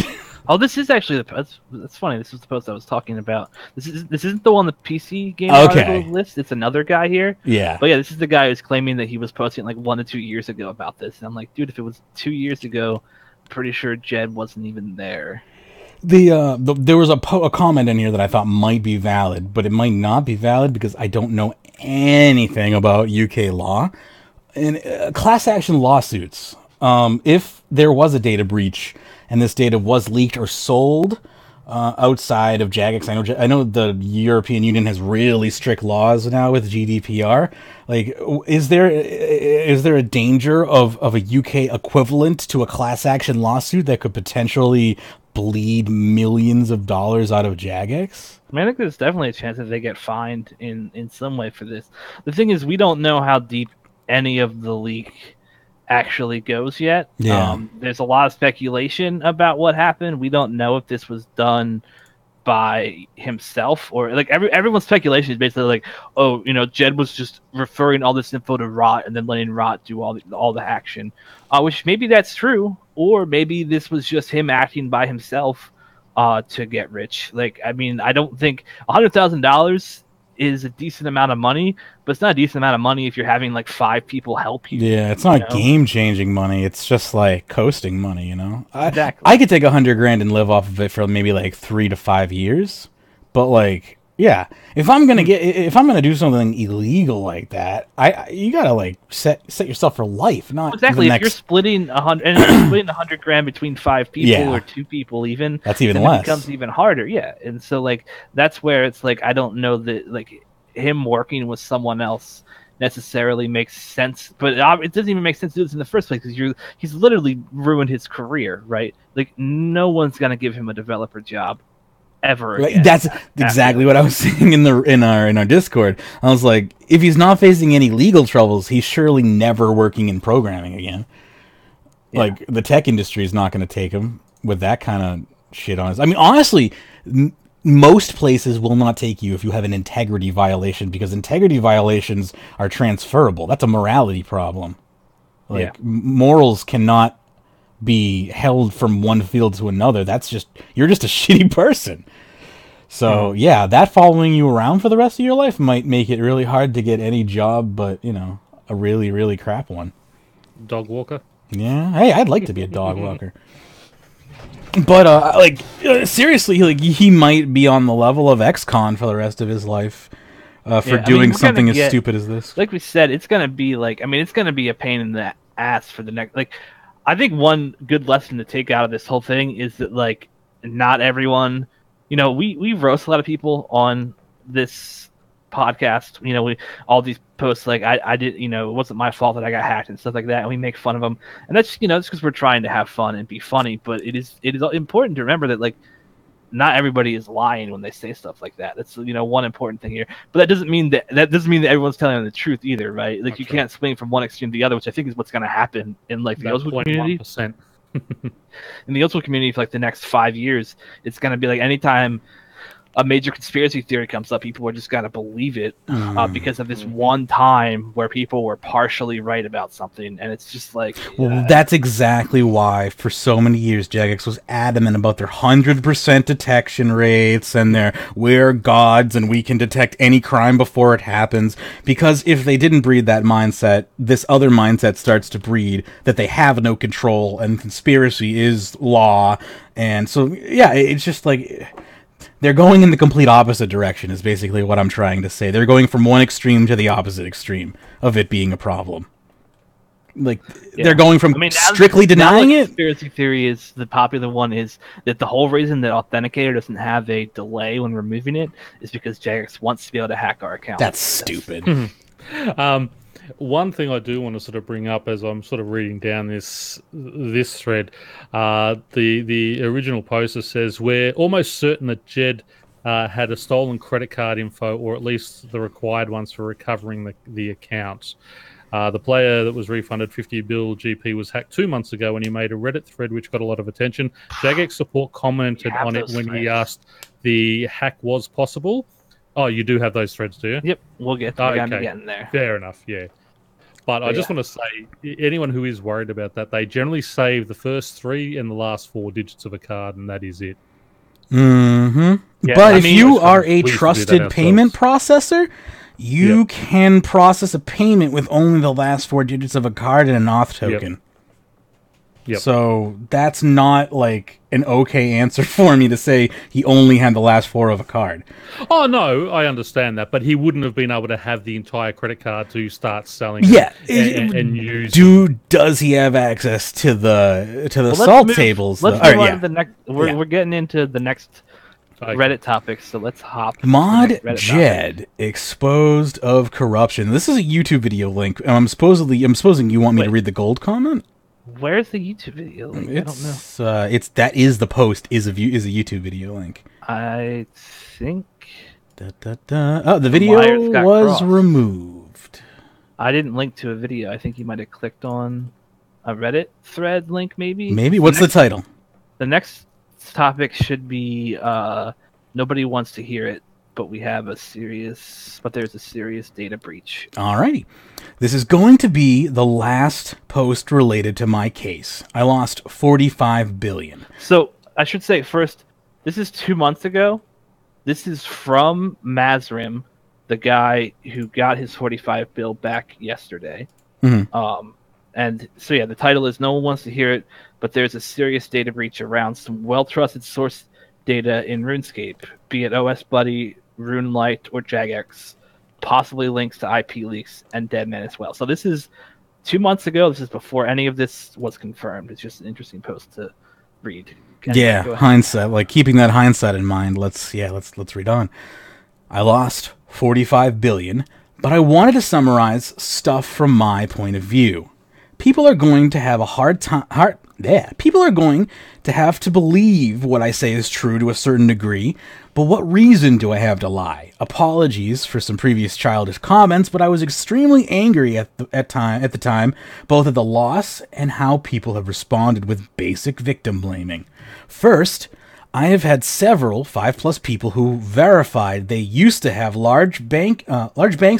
Oh, this is actually that's funny. This was the post I was talking about. This isn't the one the PC game article list. It's another guy here. Yeah. But yeah, this is the guy who's claiming that he was posting like 1 to 2 years ago about this. And I'm like, dude, if it was 2 years ago, I'm pretty sure Jed wasn't even there. There was a comment in here that I thought might be valid, but it might not be valid because I don't know anything about UK law. In class action lawsuits, if there was a data breach and this data was leaked or sold outside of Jagex, I know the European Union has really strict laws now with GDPR. Like, is there a danger of a UK equivalent to a class action lawsuit that could potentially bleed millions of dollars out of Jagex? I mean, I think there's definitely a chance that they get fined in some way for this. The thing is, we don't know how deep any of the leak actually goes yet. Yeah. There's a lot of speculation about what happened. We don't know if this was done by himself or like everyone's speculation is basically like, oh, Jed was just referring all this info to Rot and then letting Rot do all the action, which maybe that's true, or maybe this was just him acting by himself to get rich. Like, I mean, I don't think $100,000 is a decent amount of money, but it's not a decent amount of money if you're having like 5 people help you. Yeah, it's not game-changing money. It's just like coasting money, Exactly. I could take $100,000 and live off of it for maybe like 3 to 5 years, but like, yeah, if I'm gonna do something illegal like that, you gotta like set yourself for life, not exactly. If you're splitting $100,000 between 5 people or 2 people, even that's even then less. It becomes even harder. Yeah, and so like that's where it's like I don't know that like him working with someone else necessarily makes sense, but it doesn't even make sense to do this in the first place because he's literally ruined his career, right? Like no one's gonna give him a developer job ever again. That's exactly what I was saying in our Discord. I was like, if he's not facing any legal troubles, he's surely never working in programming again. Yeah. Like, the tech industry is not going to take him with that kind of shit on us. I mean, honestly, most places will not take you if you have an integrity violation, because integrity violations are transferable. That's a morality problem. Like, morals cannot be held from one field to another. You're just a shitty person. So yeah, that following you around for the rest of your life might make it really hard to get any job, but a really, really crap one. Dog walker. Yeah. Hey, I'd like to be a dog walker. But seriously, like he might be on the level of XCon for the rest of his life for doing something as stupid as this. Like we said, it's gonna be it's gonna be a pain in the ass for the next. Like, I think one good lesson to take out of this whole thing is that like not everyone. We roast a lot of people on this podcast. All these posts like I did. It wasn't my fault that I got hacked and stuff like that, and we make fun of them. And that's that's because we're trying to have fun and be funny. But it is important to remember that like not everybody is lying when they say stuff like that. That's one important thing here. But that doesn't mean that everyone's telling the truth either, right? Like that's you can't swing from one extreme to the other, which I think is what's going to happen in like the Ellswood community. In the Ellswood community for like the next 5 years, it's going to be like anytime a major conspiracy theory comes up, people are just gotta believe it because of this one time where people were partially right about something, and it's just like. Well, that's exactly why for so many years Jagex was adamant about their 100% detection rates and their we're gods and we can detect any crime before it happens. Because if they didn't breed that mindset, this other mindset starts to breed that they have no control and conspiracy is law. And so, yeah, it's just like. They're going in the complete opposite direction is basically what I'm trying to say. They're going from one extreme to the opposite extreme of it being a problem. Like, they're going from strictly denying it. Conspiracy theory is the popular one is that the whole reason that Authenticator doesn't have a delay when removing it is because Jagex wants to be able to hack our account. That's stupid. One thing I do want to sort of bring up as I'm sort of reading down this thread, the original poster says, we're almost certain that Jed had a stolen credit card info, or at least the required ones for recovering the accounts. The player that was refunded 50 bill GP was hacked 2 months ago when he made a Reddit thread which got a lot of attention. Jagex support commented on it when he asked the hack was possible. Oh, you do have those threads, do you? Yep, we're getting there. Fair enough, yeah. But I just want to say, anyone who is worried about that, they generally save the first 3 and the last 4 digits of a card, and that is it. Yeah, but if you are a trusted payment processor, you can process a payment with only the last 4 digits of a card and an auth token. Yep. So that's not like an okay answer for me to say he only had the last 4 of a card. Oh no, I understand that, but he wouldn't have been able to have the entire credit card to start selling. And use. Does he have access to the salt tables? Let's move on to the next. We're getting into the next Reddit topics, so let's hop. Mod Jed exposed of corruption. This is a YouTube video link. I'm supposing you want me to read the gold comment. Where's the YouTube video link? I don't know. That is the post is a YouTube video link. I think. Oh, the video was removed. I didn't link to a video. I think you might have clicked on a Reddit thread link, maybe. Maybe. What's the title? The next topic should be nobody wants to hear it, but there's a serious data breach. Alrighty. This is going to be the last post related to my case. I lost 45 billion. So I should say first, this is 2 months ago. This is from Mazrim, the guy who got his 45 bill back yesterday. Mm-hmm. And so the title is "No one wants to hear it, but there's a serious data breach around some well-trusted source data in RuneScape, be it OS Buddy, RuneLite, or Jagex. Possibly links to IP leaks and Deadman as well." So this is 2 months ago. This is before any of this was confirmed. It's just an interesting post to read. Hindsight. Like keeping that hindsight in mind. Let's read on. I lost 45 billion, but I wanted to summarize stuff from my point of view. People are going to have a hard time. People are going to have to believe what I say is true to a certain degree, but what reason do I have to lie? Apologies for some previous childish comments, but I was extremely angry at the time, both at the loss and how people have responded with basic victim blaming. First, I have had several 5+ people who verified they used to have large banks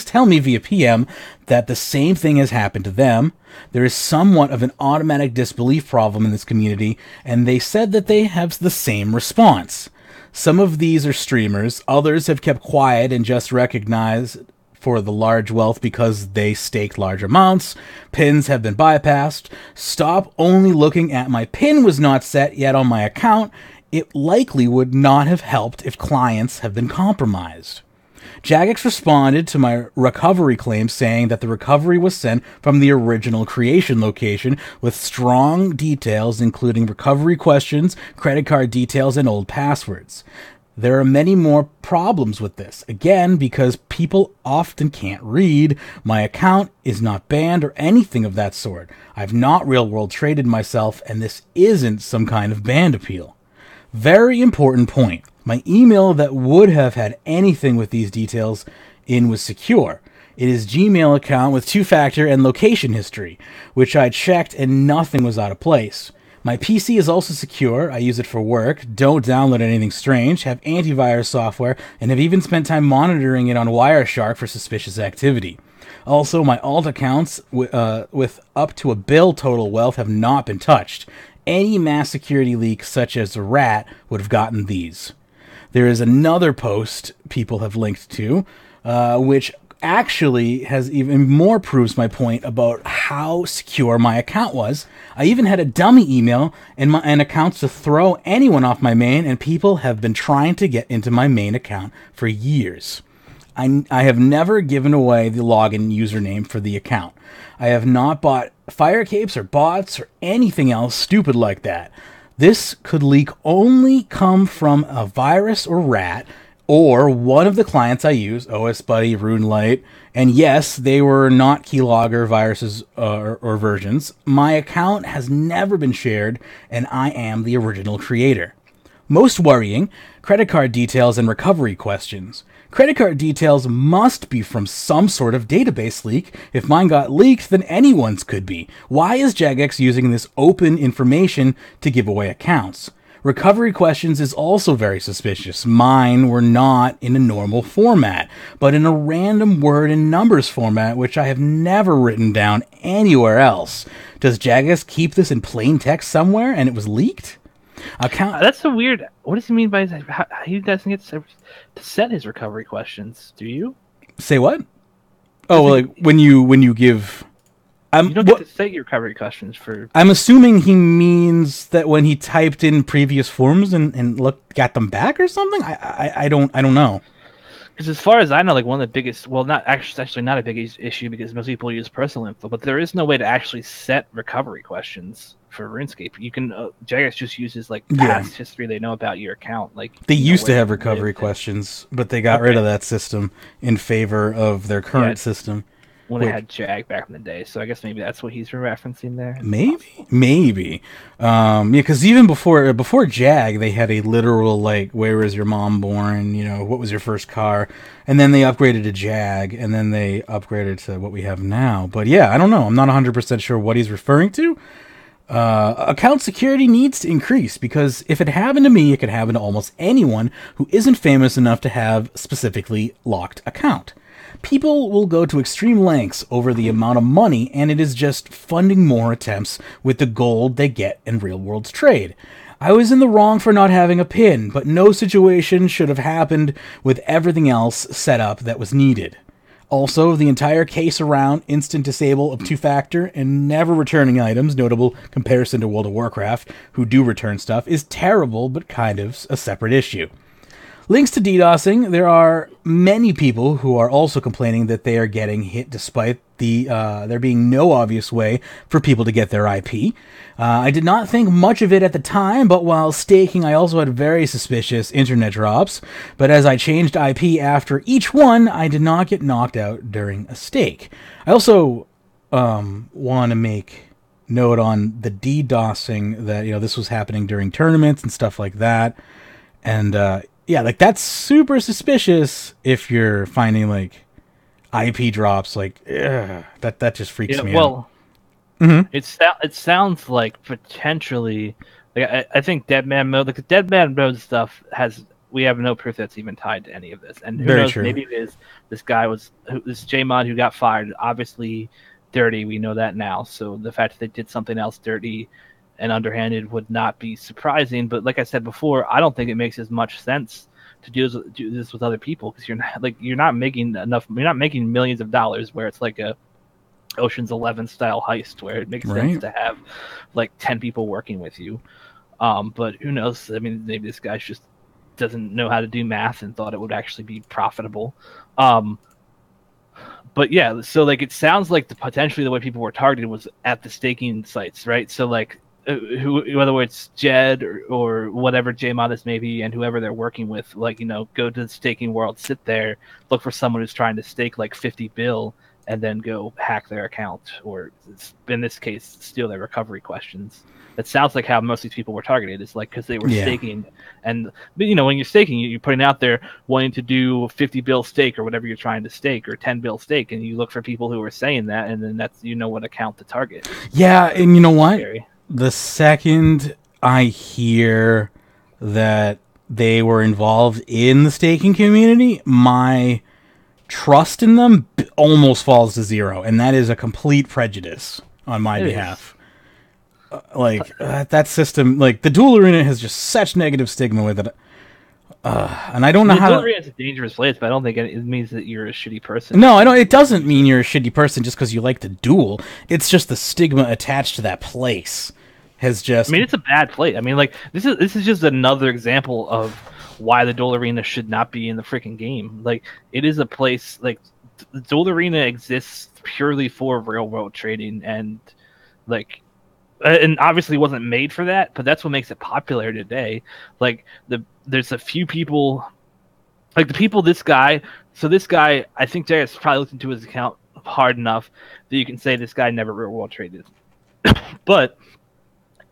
tell me via PM that the same thing has happened to them. There is somewhat of an automatic disbelief problem in this community, and they said that they have the same response. Some of these are streamers, others have kept quiet and just recognized for the large wealth because they staked large amounts. Pins have been bypassed. Stop only looking at my pin was not set yet on my account. It likely would not have helped if clients have been compromised. Jagex responded to my recovery claim saying that the recovery was sent from the original creation location with strong details including recovery questions, credit card details, and old passwords. There are many more problems with this. Again, because people often can't read, my account is not banned or anything of that sort. I've not real-world traded myself, and this isn't some kind of banned appeal. Very important point. My email that would have had anything with these details in was secure. It is Gmail account with 2-factor and location history, which I checked and nothing was out of place. My PC is also secure. I use it for work, don't download anything strange, have antivirus software, and have even spent time monitoring it on Wireshark for suspicious activity. Also, my alt accounts with up to a bill total wealth have not been touched. Any mass security leak, such as a rat, would have gotten these. There is another post people have linked to, which actually has even more proves my point about how secure my account was. I even had a dummy email and accounts to throw anyone off my main, and people have been trying to get into my main account for years. I have never given away the login username for the account. I have not bought fire capes or bots or anything else stupid like that. This could leak only come from a virus or rat, or one of the clients I use, OS Buddy, RuneLite, and yes, they were not keylogger viruses or versions. My account has never been shared, and I am the original creator. Most worrying, credit card details and recovery questions. Credit card details must be from some sort of database leak. If mine got leaked, then anyone's could be. Why is Jagex using this open information to give away accounts? Recovery questions is also very suspicious. Mine were not in a normal format, but in a random word and numbers format, which I have never written down anywhere else. Does Jagex keep this in plain text somewhere and it was leaked? That's so weird. What does he mean by that? How he doesn't get to set his recovery questions? Do you? Say what? Oh, like when you give. You don't get to set your recovery questions for. I'm assuming he means that when he typed in previous forms and got them back or something. I don't know. Because as far as I know, like one of the biggest, well, not actually not a big issue because most people use personal info, but there is no way to actually set recovery questions for RuneScape. You can Jagex just uses like past history they know about your account. Like they used to have recovery questions, but they got rid of that system in favor of their current system. When it had Jag back in the day, so I guess maybe that's what he's referencing there. Maybe. Yeah, because even before Jag, they had a literal like, where was your mom born? You know, what was your first car? And then they upgraded to Jag, and then they upgraded to what we have now. But yeah, I don't know. I'm not 100% sure what he's referring to. Account security needs to increase, because if it happened to me, it could happen to almost anyone who isn't famous enough to have specifically locked account. People will go to extreme lengths over the amount of money, and it is just funding more attempts with the gold they get in real-world trade. I was in the wrong for not having a PIN, but no situation should have happened with everything else set up that was needed. Also, the entire case around instant disable of two-factor and never returning items, notable comparison to World of Warcraft, who do return stuff, is terrible, but kind of a separate issue. Links to DDoSing. There are many people who are also complaining that they are getting hit despite there being no obvious way for people to get their IP. I did not think much of it at the time, but while staking, I also had very suspicious internet drops. But as I changed IP after each one, I did not get knocked out during a stake. I also want to make note on the DDoSing that, this was happening during tournaments and stuff like that. And, yeah, like that's super suspicious if you're finding like IP drops. Like, that just freaks me out. Well, it sounds like potentially, like I think Dead Man Mode, like the Dead Man Mode stuff we have no proof that's even tied to any of this. And who knows? True. Maybe it is this Jmod who got fired, obviously dirty. We know that now. So the fact that they did something else dirty and underhanded would not be surprising, but like I said before, I don't think it makes as much sense to do this with other people, because you're not making enough. You're not making millions of dollars where it's like a Ocean's 11 style heist where it makes sense to have like 10 people working with you. But who knows? I mean, maybe this guy just doesn't know how to do math and thought it would actually be profitable. But yeah, so like it sounds like potentially the way people were targeted was at the staking sites, right? So like. Whether it's Jed or whatever Jmod is maybe, and whoever they're working with, like, go to the staking world, sit there, look for someone who's trying to stake like 50 bill, and then go hack their account, or in this case, steal their recovery questions. That sounds like how most of these people were targeted. It's like because they were staking, and when you're staking, you're putting out there wanting to do 50 bill stake or whatever you're trying to stake, or 10 bill stake, and you look for people who are saying that, and then that's what account to target. Yeah, and you know what? Scary. the second I hear that they were involved in the staking community, my trust in them almost falls to zero, and that is a complete prejudice on my behalf. That system, like the dual arena, has just such negative stigma with it. And I don't know how. Dual arena is a dangerous place, but I don't think it means that you're a shitty person. No, I don't. It doesn't mean you're a shitty person just because you like to duel. It's just the stigma attached to that place has just. I mean, it's a bad place. I mean, like this is just another example of why the dual arena should not be in the freaking game. Like, it is a place like the dual arena exists purely for real world trading, and like. And obviously wasn't made for that, but that's what makes it popular today. Like there's a few people, like the people this guy. So this guy, I think Jagex probably looked into his account hard enough that you can say this guy never real world traded. But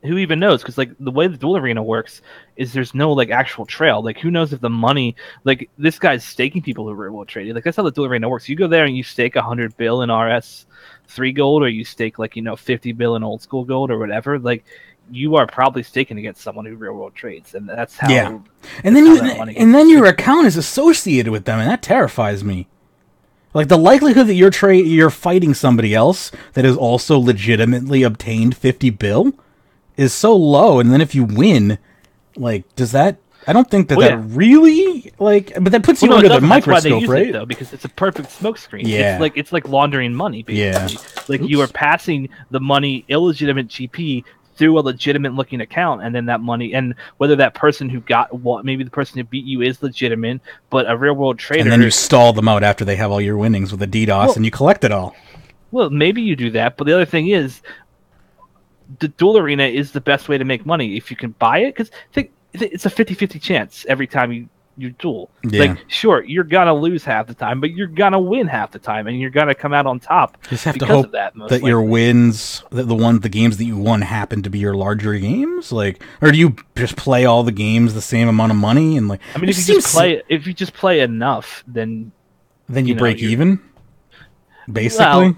who even knows? Because like the way the dual arena works is there's no like actual trail. Like who knows if the money, like this guy's staking people who real world traded. Like that's how the dual arena works. You go there and you stake 100 bill in RS3 gold, or you stake 50 bill in old school gold or whatever. Like you are probably staking against someone who real world trades, and that's how. Yeah, and then your account is associated with them, and that terrifies me. Like the likelihood that you're fighting somebody else that has also legitimately obtained 50 bill is so low, and then if you win, like, does that? I don't think that really but that puts you under the microscope, right? Though, because it's a perfect smokescreen. Yeah, it's like laundering money, basically. Yeah, like you are passing the money, illegitimate GP, through a legitimate looking account, and then that money, and whether that person who got what, maybe the person who beat you is legitimate, but a real world trader, and then you stall them out after they have all your winnings with a DDoS, and you collect it all. Well, maybe you do that, but the other thing is, the dual arena is the best way to make money if you can buy it, because it's a 50-50 chance every time you duel. Yeah. Like, sure, you're gonna lose half the time, but you're gonna win half the time, and you're gonna come out on top. You just have to hope that your wins, the games that you won, happen to be your larger games. Like, or do you just play all the games the same amount of money? And like, I mean, if you just play enough, then you break even. Basically. Well,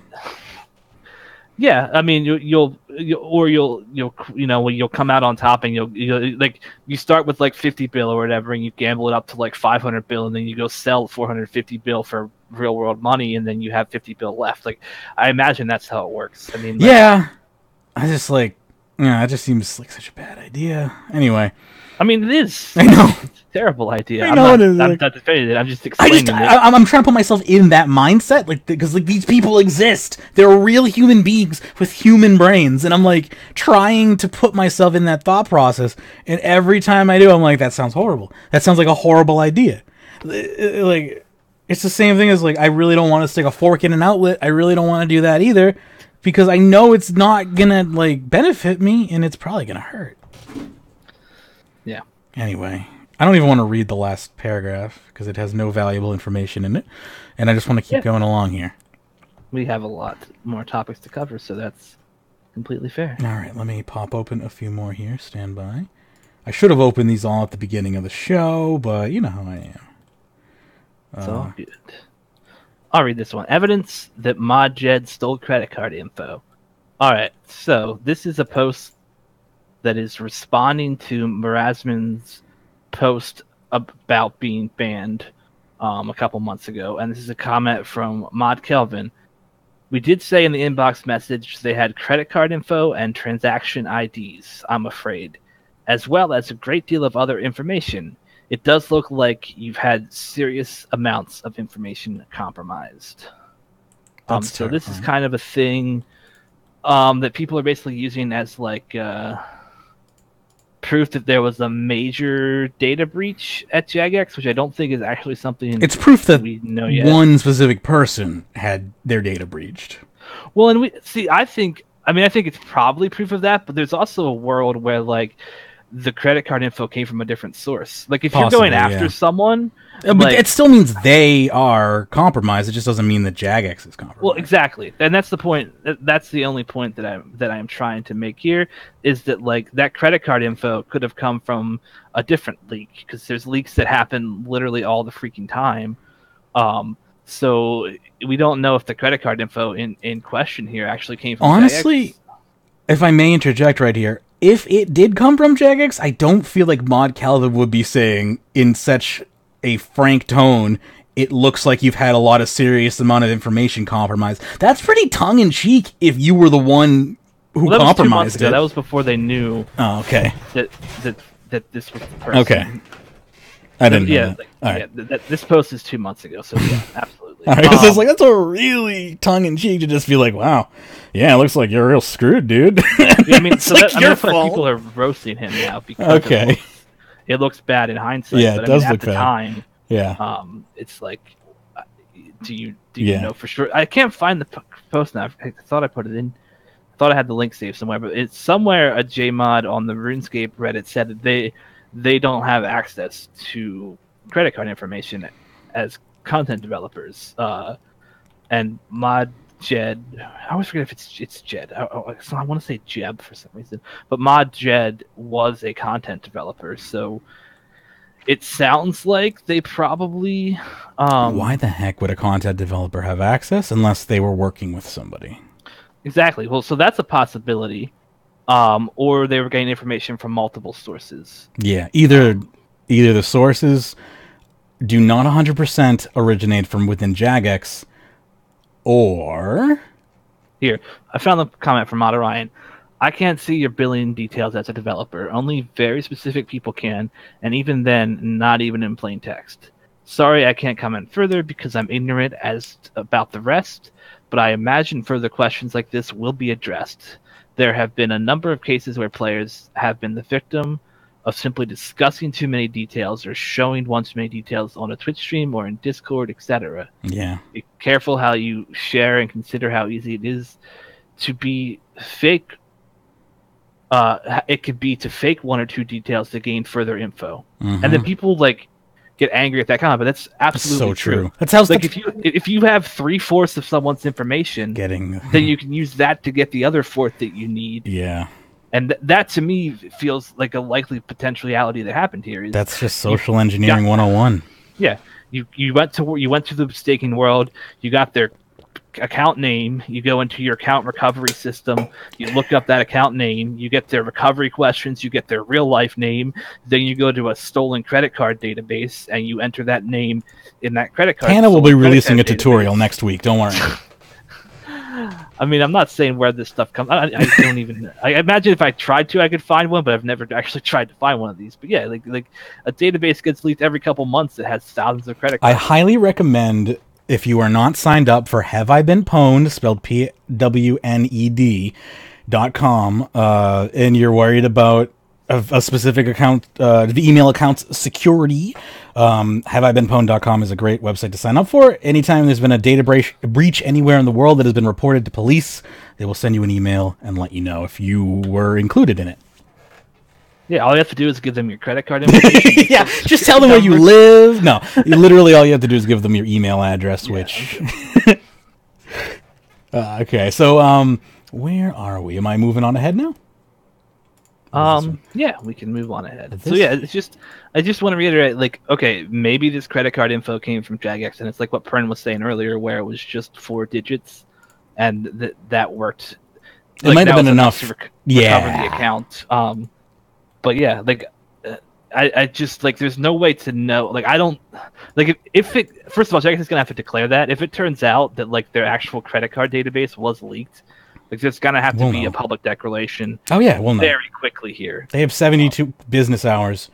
yeah, I mean, you'll come out on top, and you'll like you start with like 50 bill or whatever, and you gamble it up to like 500 bill, and then you go sell 450 bill for real world money, and then you have 50 bill left. Like, I imagine that's how it works. I mean, yeah, I just it just seems like such a bad idea. Anyway, I mean, it is. I know. It's a terrible idea. I know I'm not defending it. I'm just explaining it. I'm trying to put myself in that mindset, because these people exist. They're real human beings with human brains, and I'm like trying to put myself in that thought process. And every time I do, I'm like, that sounds horrible. That sounds like a horrible idea. Like, it's the same thing as like, I really don't want to stick a fork in an outlet. I really don't want to do that either, because I know it's not gonna like benefit me, and it's probably gonna hurt. Yeah. Anyway, I don't even want to read the last paragraph because it has no valuable information in it, and I just want to keep going along here. We have a lot more topics to cover, so that's completely fair. All right, let me pop open a few more here. Stand by. I should have opened these all at the beginning of the show, but you know how I am. It's all good. I'll read this one. Evidence that Jed stole credit card info. All right, so this is a post that is responding to Marasman's post about being banned a couple months ago, and this is a comment from Mod Kelvin. We did say in the inbox message they had credit card info and transaction IDs, I'm afraid, as well as a great deal of other information. It does look like you've had serious amounts of information compromised. So this is kind of a thing that people are basically using as like proof that there was a major data breach at Jagex, which I don't think is actually something. It's proof that we know yet. One specific person had their data breached. Well, and I think it's probably proof of that, but there's also a world where like the credit card info came from a different source. Like if you're going after someone, but it still means they are compromised. It just doesn't mean that Jagex is compromised. Well, exactly, and that's the point. That's the only point that I am trying to make here, is that like that credit card info could have come from a different leak, because there's leaks that happen literally all the freaking time. So we don't know if the credit card info in question here actually came from honestly. Jagex. if I may interject right here, if it did come from Jagex, I don't feel like Mod Calvin would be saying in such a frank tone, it looks like you've had a lot of serious amount of information compromised. That's pretty tongue-in-cheek if you were the one who compromised it. That was before they knew okay. that this was the person. Okay. I didn't know that. Like, all right. This post is 2 months ago, so yeah, absolutely. All right, 'cause I was like, that's a really tongue-in-cheek to just be like, wow, yeah, it looks like you're real screwed, dude. I mean, so like that's why people are roasting him now, because it looks bad in hindsight. Yeah, but it does at look the bad. time, it's like, do you know for sure? I can't find the post now. I thought I put it in. I thought I had the link saved somewhere, but it's somewhere. A Jmod on the Runescape Reddit said that they don't have access to credit card information as content developers. And Jed, I always forget if it's Jed. I want to say Jeb for some reason, but Jed was a content developer, so it sounds like they probably. Why the heck would a content developer have access unless they were working with somebody? Exactly. Well, so that's a possibility. Or they were getting information from multiple sources. Yeah, either the sources do not 100% originate from within Jagex, or... Here, I found the comment from Mod Orion. I can't see your billing details as a developer. Only very specific people can, and even then, not even in plain text. Sorry, I can't comment further because I'm ignorant about the rest, but I imagine further questions like this will be addressed. There have been a number of cases where players have been the victim of simply discussing too many details or showing one too many details on a Twitch stream or in Discord, etc. Yeah. Be careful how you share and consider how easy it is to be fake. It could be to fake one or two details to gain further info. Mm-hmm. And then people get angry at that comment, but that's absolutely so true. That's if you have 3/4 of someone's information, then you can use that to get the other fourth that you need. Yeah, and that to me feels like a likely potentiality that happened here. That's just social engineering 101. Yeah, you went to the staking world. You got their account name, you go into your account recovery system, you look up that account name, you get their recovery questions, you get their real life name, then you go to a stolen credit card database and you enter that name in that credit card. Hana will be releasing a tutorial next week, don't worry. I mean, I'm not saying where this stuff comes. I don't even. I imagine if I tried to, I could find one, but I've never actually tried to find one of these. But yeah, like a database gets leaked every couple months that has thousands of credit cards. I highly recommend, if you are not signed up for Have I Been Pwned, spelled PWNED.com, and you're worried about a specific account, the email account's security, HaveIBeenPwned.com is a great website to sign up for. Anytime there's been a data breach anywhere in the world that has been reported to police, they will send you an email and let you know if you were included in it. Yeah, all you have to do is give them your credit card information. Yeah, just tell them where you live. No, literally all you have to do is give them your email address, which... Okay, so where are we? Am I moving on ahead now? Yeah, we can move on ahead. So yeah, I just want to reiterate, okay, maybe this credit card info came from Jagex, and it's like what Pern was saying earlier, where it was just 4 digits, and that worked. It might have been enough to recover the account. But yeah, I just there's no way to know. I don't if it. First of all, Jagex is gonna have to declare that. If it turns out that their actual credit card database was leaked, there's gonna have to be a public declaration. Oh yeah, we'll know very quickly here. They have 72 business hours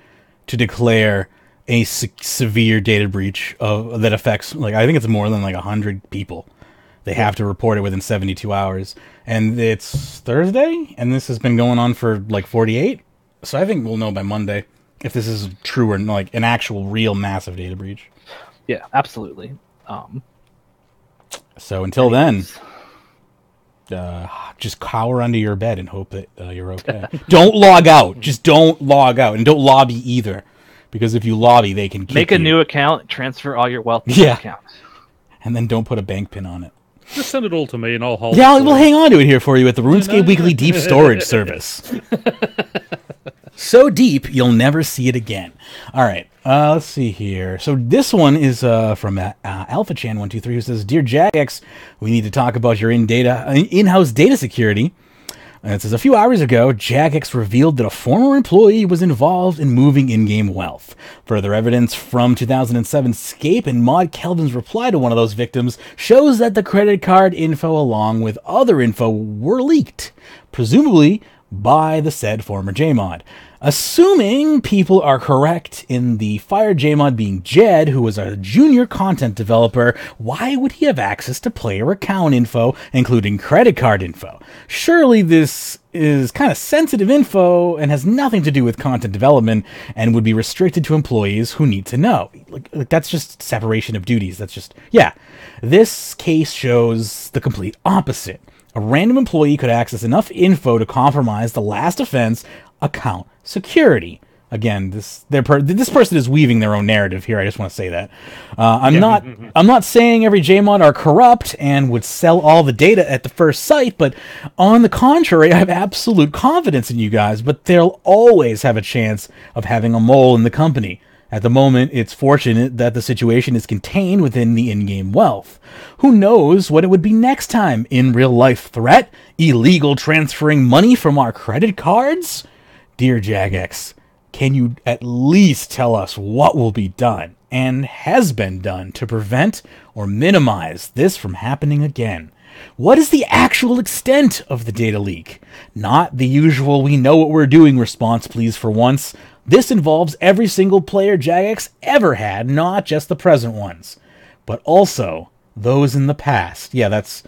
to declare a severe data breach that affects I think it's more than 100 people. They have to report it within 72 hours, and it's Thursday, and this has been going on for 48. So I think we'll know by Monday if this is true or an actual real massive data breach. Yeah, absolutely. So until then, just cower under your bed and hope that you're okay. Don't log out. Just don't log out, and don't lobby either, because if you lobby, they can make a new account, transfer all your wealth to the account, and then don't put a bank pin on it. Just send it all to me, and I'll hold. Yeah, we'll hang on to it here for you at the Runescape Weekly Deep Storage Service. So deep, you'll never see it again. All right, let's see here. So this one is from AlphaChan123, who says, "Dear Jagex, we need to talk about your in-house data security. And it says, a few hours ago, Jagex revealed that a former employee was involved in moving in-game wealth. Further evidence from 2007 Scape and Mod Kelvin's reply to one of those victims shows that the credit card info along with other info were leaked, presumably by the said former Jmod. Assuming people are correct in the fired Jmod being Jed, who was a junior content developer, why would he have access to player account info, including credit card info? Surely this is kind of sensitive info and has nothing to do with content development and would be restricted to employees who need to know. Like that's just separation of duties. That's just, yeah. This case shows the complete opposite. A random employee could access enough info to compromise the last offense account security. Again, this person is weaving their own narrative here. I just want to say that. I'm not saying every Jmod are corrupt and would sell all the data at the first sight, but on the contrary, I have absolute confidence in you guys, but they'll always have a chance of having a mole in the company. At the moment, it's fortunate that the situation is contained within the in-game wealth. Who knows what it would be next time? In real-life threat? Illegal transferring money from our credit cards? Dear Jagex, can you at least tell us what will be done and has been done to prevent or minimize this from happening again? What is the actual extent of the data leak? Not the usual "we know what we're doing" response, please, for once. This involves every single player Jagex ever had, not just the present ones, but also those in the past. Yeah, that's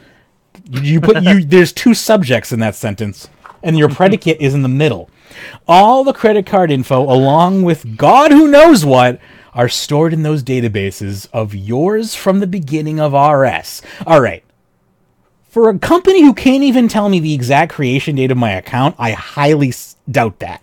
there's two subjects in that sentence, and your predicate is in the middle. All the credit card info, along with God who knows what, are stored in those databases of yours from the beginning of RS. All right. For a company who can't even tell me the exact creation date of my account, I highly doubt that.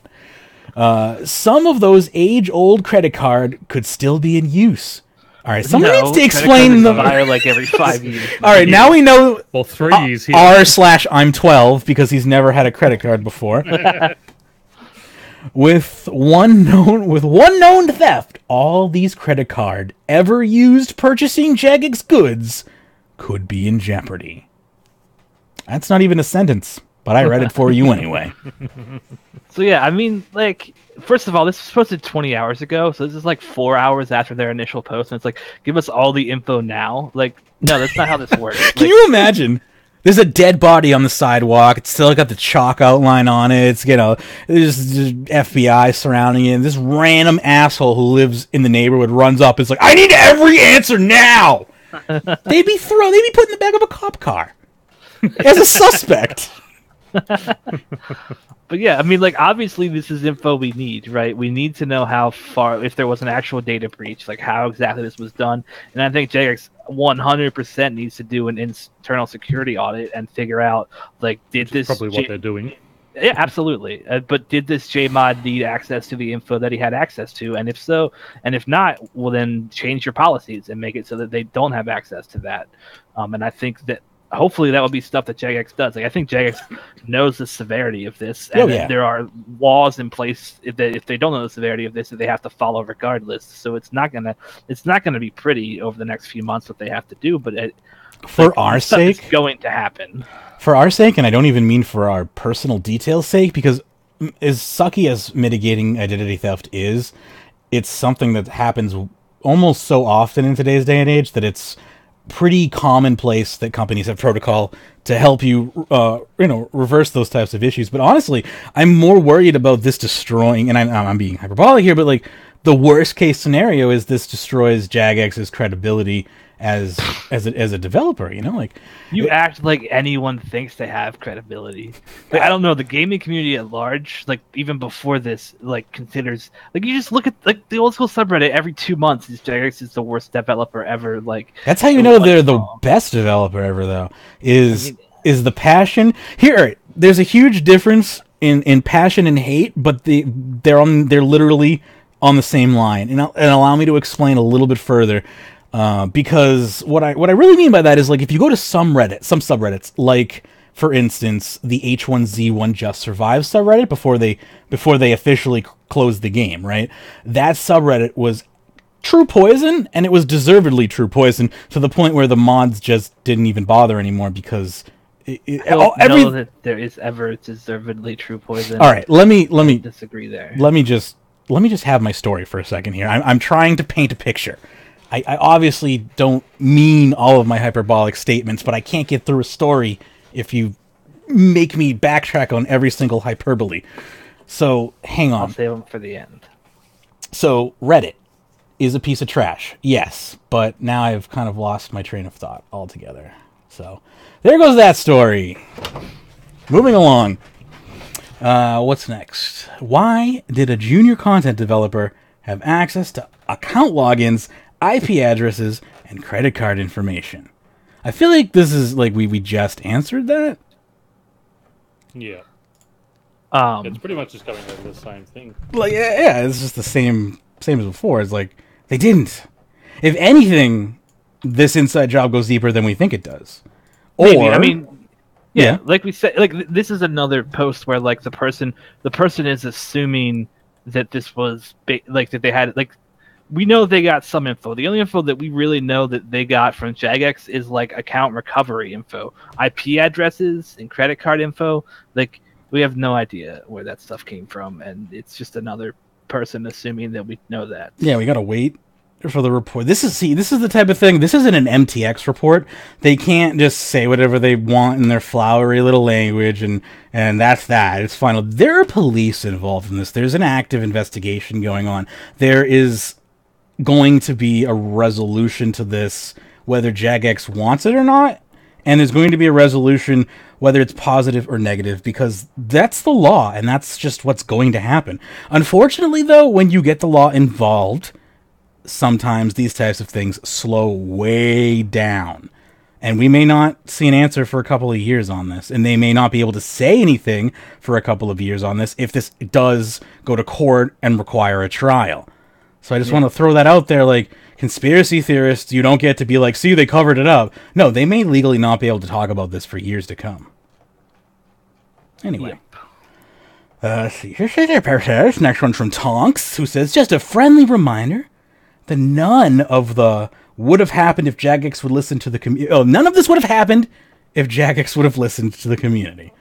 Some of those age-old credit card could still be in use. All right, someone needs to explain the fire like every 5 years. All right, now we know. Well, 3 years here. R/I'm 12 because he's never had a credit card before. With one known theft, all these credit card ever used purchasing Jagex goods could be in jeopardy. That's not even a sentence, but I read it for you anyway. So yeah, I mean, like, first of all, this was posted 20 hours ago, so this is like 4 hours after their initial post, and it's like, give us all the info now. Like, no, that's not how this works. Can you imagine? There's a dead body on the sidewalk. It's still got the chalk outline on it. It's, there's FBI surrounding it. And this random asshole who lives in the neighborhood runs up. It's like, I need every answer now. They'd be put in the back of a cop car as a suspect. But yeah, I mean, like, obviously this is info we need, right? We need to know how far, if there was an actual data breach, like how exactly this was done. And I think Jagex 100% needs to do an internal security audit and figure out, like, did this... Probably what they're doing. Yeah, absolutely. But did this Jmod need access to the info that he had access to? And if so, and if not, well, then change your policies and make it so that they don't have access to that. And I think that hopefully that will be stuff that Jagex does. Like, I think Jagex knows the severity of this, and there are laws in place if they don't know the severity of this, that they have to follow regardless. So it's not gonna be pretty over the next few months what they have to do. But for our sake, it's going to happen. For our sake, and I don't even mean for our personal details' sake, because as sucky as mitigating identity theft is, it's something that happens almost so often in today's day and age that it's pretty commonplace that companies have protocol to help you, reverse those types of issues. But honestly, I'm more worried about this destroying, and I'm being hyperbolic here, but like the worst case scenario is this destroys Jagex's credibility as a developer. You act like anyone thinks they have credibility. Like, I don't know, the gaming community at large, like even before this, like considers, like, you just look at like the old school subreddit every 2 months. Jagex is the worst developer ever. Like, that's how you know they're the best developer ever, though. Is the passion here? There's a huge difference in passion and hate, but they're literally on the same line. And allow me to explain a little bit further. Because what I really mean by that is, like, if you go to some subreddits, like for instance the H1Z1 Just Survive subreddit before they officially closed the game, right? That subreddit was true poison, and it was deservedly true poison to the point where the mods just didn't even bother anymore because I don't know that there is ever deservedly true poison. All right, let me disagree there. Let me just have my story for a second here. I'm trying to paint a picture. I obviously don't mean all of my hyperbolic statements, but I can't get through a story if you make me backtrack on every single hyperbole. So hang on. I'll save them for the end. So Reddit is a piece of trash, yes, but now I've kind of lost my train of thought altogether. So there goes that story. Moving along. What's next? Why did a junior content developer have access to account logins, IP addresses, and credit card information? I feel like this is like we just answered that. Yeah. It's pretty much just coming over the same thing. Like, yeah, it's just the same as before. It's like they didn't. If anything, this inside job goes deeper than we think it does. Maybe. I mean, yeah, like we said, like this is another post where like the person is assuming that this was like that they had like we know they got some info. The only info that we really know that they got from Jagex is like account recovery info, IP addresses, and credit card info. Like we have no idea where that stuff came from, and it's just another person assuming that we know that. Yeah, we gotta wait for the report. This is the type of thing. This isn't an MTX report. They can't just say whatever they want in their flowery little language, and that's that. It's final. There are police involved in this. There's an active investigation going on. There is going to be a resolution to this, whether Jagex wants it or not, and there's going to be a resolution whether it's positive or negative, because that's the law, and that's just what's going to happen. Unfortunately, though, when you get the law involved, sometimes these types of things slow way down, and we may not see an answer for a couple of years on this, and they may not be able to say anything for a couple of years on this if this does go to court and require a trial. So I just want to throw that out there, like, conspiracy theorists, you don't get to be like, see, they covered it up. No, they may legally not be able to talk about this for years to come. Anyway. Let's see. Here's next one from Tonks, who says, just a friendly reminder that none of the would have happened if Jagex would listen to the community. Oh, none of this would have happened if Jagex would have listened to the community.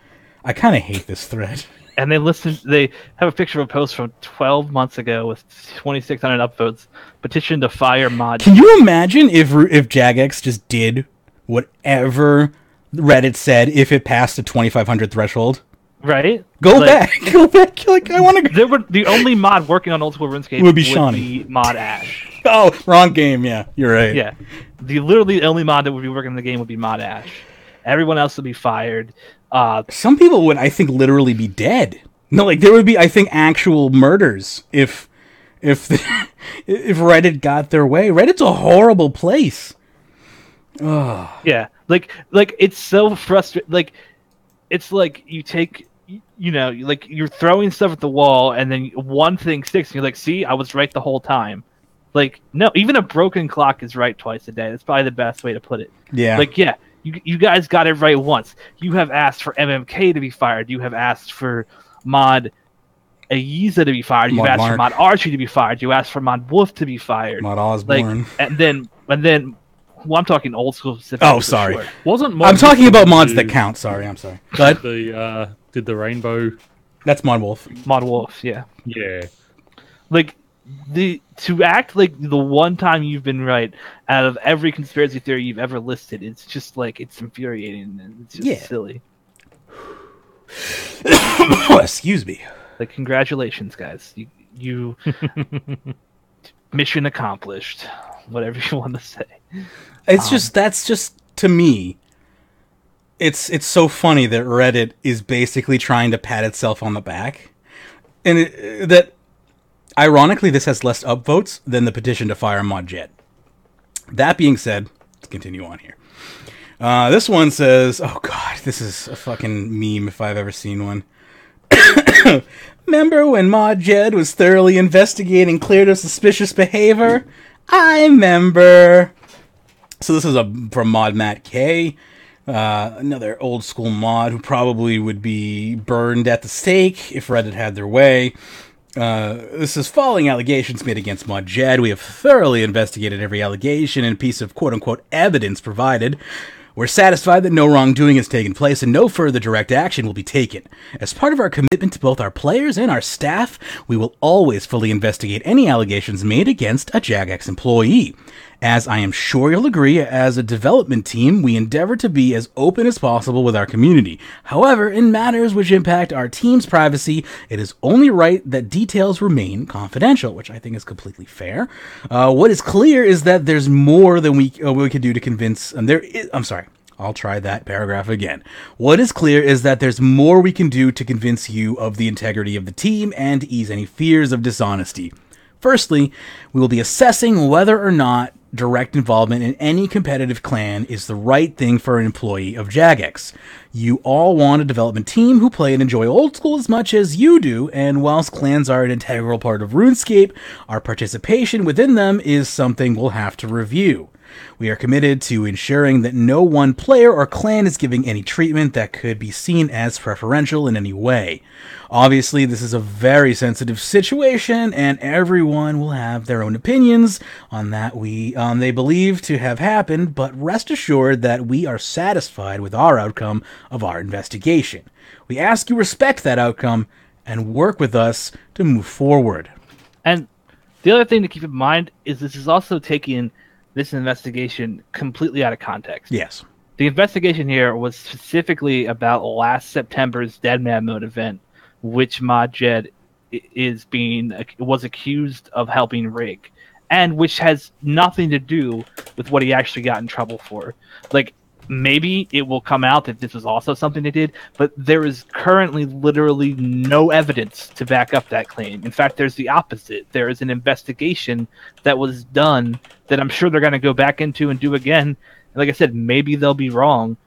I kind of hate this thread. And they have a picture of a post from 12 months ago with 2,600 upvotes, petition to fire mod. Can you imagine if Jagex just did whatever Reddit said if it passed the 2,500 threshold? Right? Go back. Like, I want to. The only mod working on Old School RuneScape would be Shawnee. Mod Ash. Oh, wrong game. Yeah, you're right. Yeah, the only mod that would be working in the game would be Mod Ash. Everyone else would be fired. Some people would, I think, literally be dead. No, like there would be, I think, actual murders if Reddit got their way. Reddit's a horrible place. Oh. Yeah, like it's so frustrating. Like it's like you take, like you're throwing stuff at the wall, and then one thing sticks, and you're like, "See, I was right the whole time." Like, no, even a broken clock is right twice a day. That's probably the best way to put it. Yeah. Like, yeah. You guys got it right once. You have asked for MMK to be fired. You have asked for Mod Aiza to be fired. You've asked for Mod Archie to be fired. You asked for Mod Wolf to be fired. Mod Osborne. Like, and then, well, I'm talking old school specific. Oh, sorry. Sure. I'm talking about mods that count. Sorry, I'm sorry. But did the rainbow? That's Mod Wolf. Mod Wolf, yeah. Yeah. Like to act like the one time you've been right out of every conspiracy theory you've ever listed, it's just like it's infuriating and it's just silly. Excuse me. Like, congratulations, guys. You mission accomplished. Whatever you want to say. It's that's just to me. It's so funny that Reddit is basically trying to pat itself on the back, and that. Ironically, this has less upvotes than the petition to fire Mod Jed. That being said, let's continue on here. This one says, oh god, this is a fucking meme if I've ever seen one. Remember when Mod Jed was thoroughly investigating cleared of suspicious behavior? I remember. So this is from Mod Matt K. Another old school mod who probably would be burned at the stake if Reddit had their way. This is following allegations made against Mod Jed. We have thoroughly investigated every allegation and piece of quote-unquote evidence provided. We're satisfied that no wrongdoing has taken place and no further direct action will be taken. As part of our commitment to both our players and our staff, we will always fully investigate any allegations made against a Jagex employee. As I am sure you'll agree, as a development team, we endeavor to be as open as possible with our community. However, in matters which impact our team's privacy, it is only right that details remain confidential, which I think is completely fair. What is clear is that there's more than we can do to convince... I'll try that paragraph again. What is clear is that there's more we can do to convince you of the integrity of the team and to ease any fears of dishonesty. Firstly, we will be assessing whether or not direct involvement in any competitive clan is the right thing for an employee of Jagex. You all want a development team who play and enjoy old school as much as you do, and whilst clans are an integral part of RuneScape, our participation within them is something we'll have to review. We are committed to ensuring that no one player or clan is giving any treatment that could be seen as preferential in any way. Obviously, this is a very sensitive situation, and everyone will have their own opinions on that they believe to have happened, but rest assured that we are satisfied with our outcome of our investigation. We ask you respect that outcome and work with us to move forward. And the other thing to keep in mind is this is also taking this investigation completely out of context. Yes. The investigation here was specifically about last September's Dead Man Mode event, which Mod Jed was accused of helping rig, and which has nothing to do with what he actually got in trouble for. Like, maybe it will come out that this was also something they did, but there is currently literally no evidence to back up that claim. In fact, there's the opposite. There is an investigation that was done that I'm sure they're going to go back into and do again. And like I said, maybe they'll be wrong,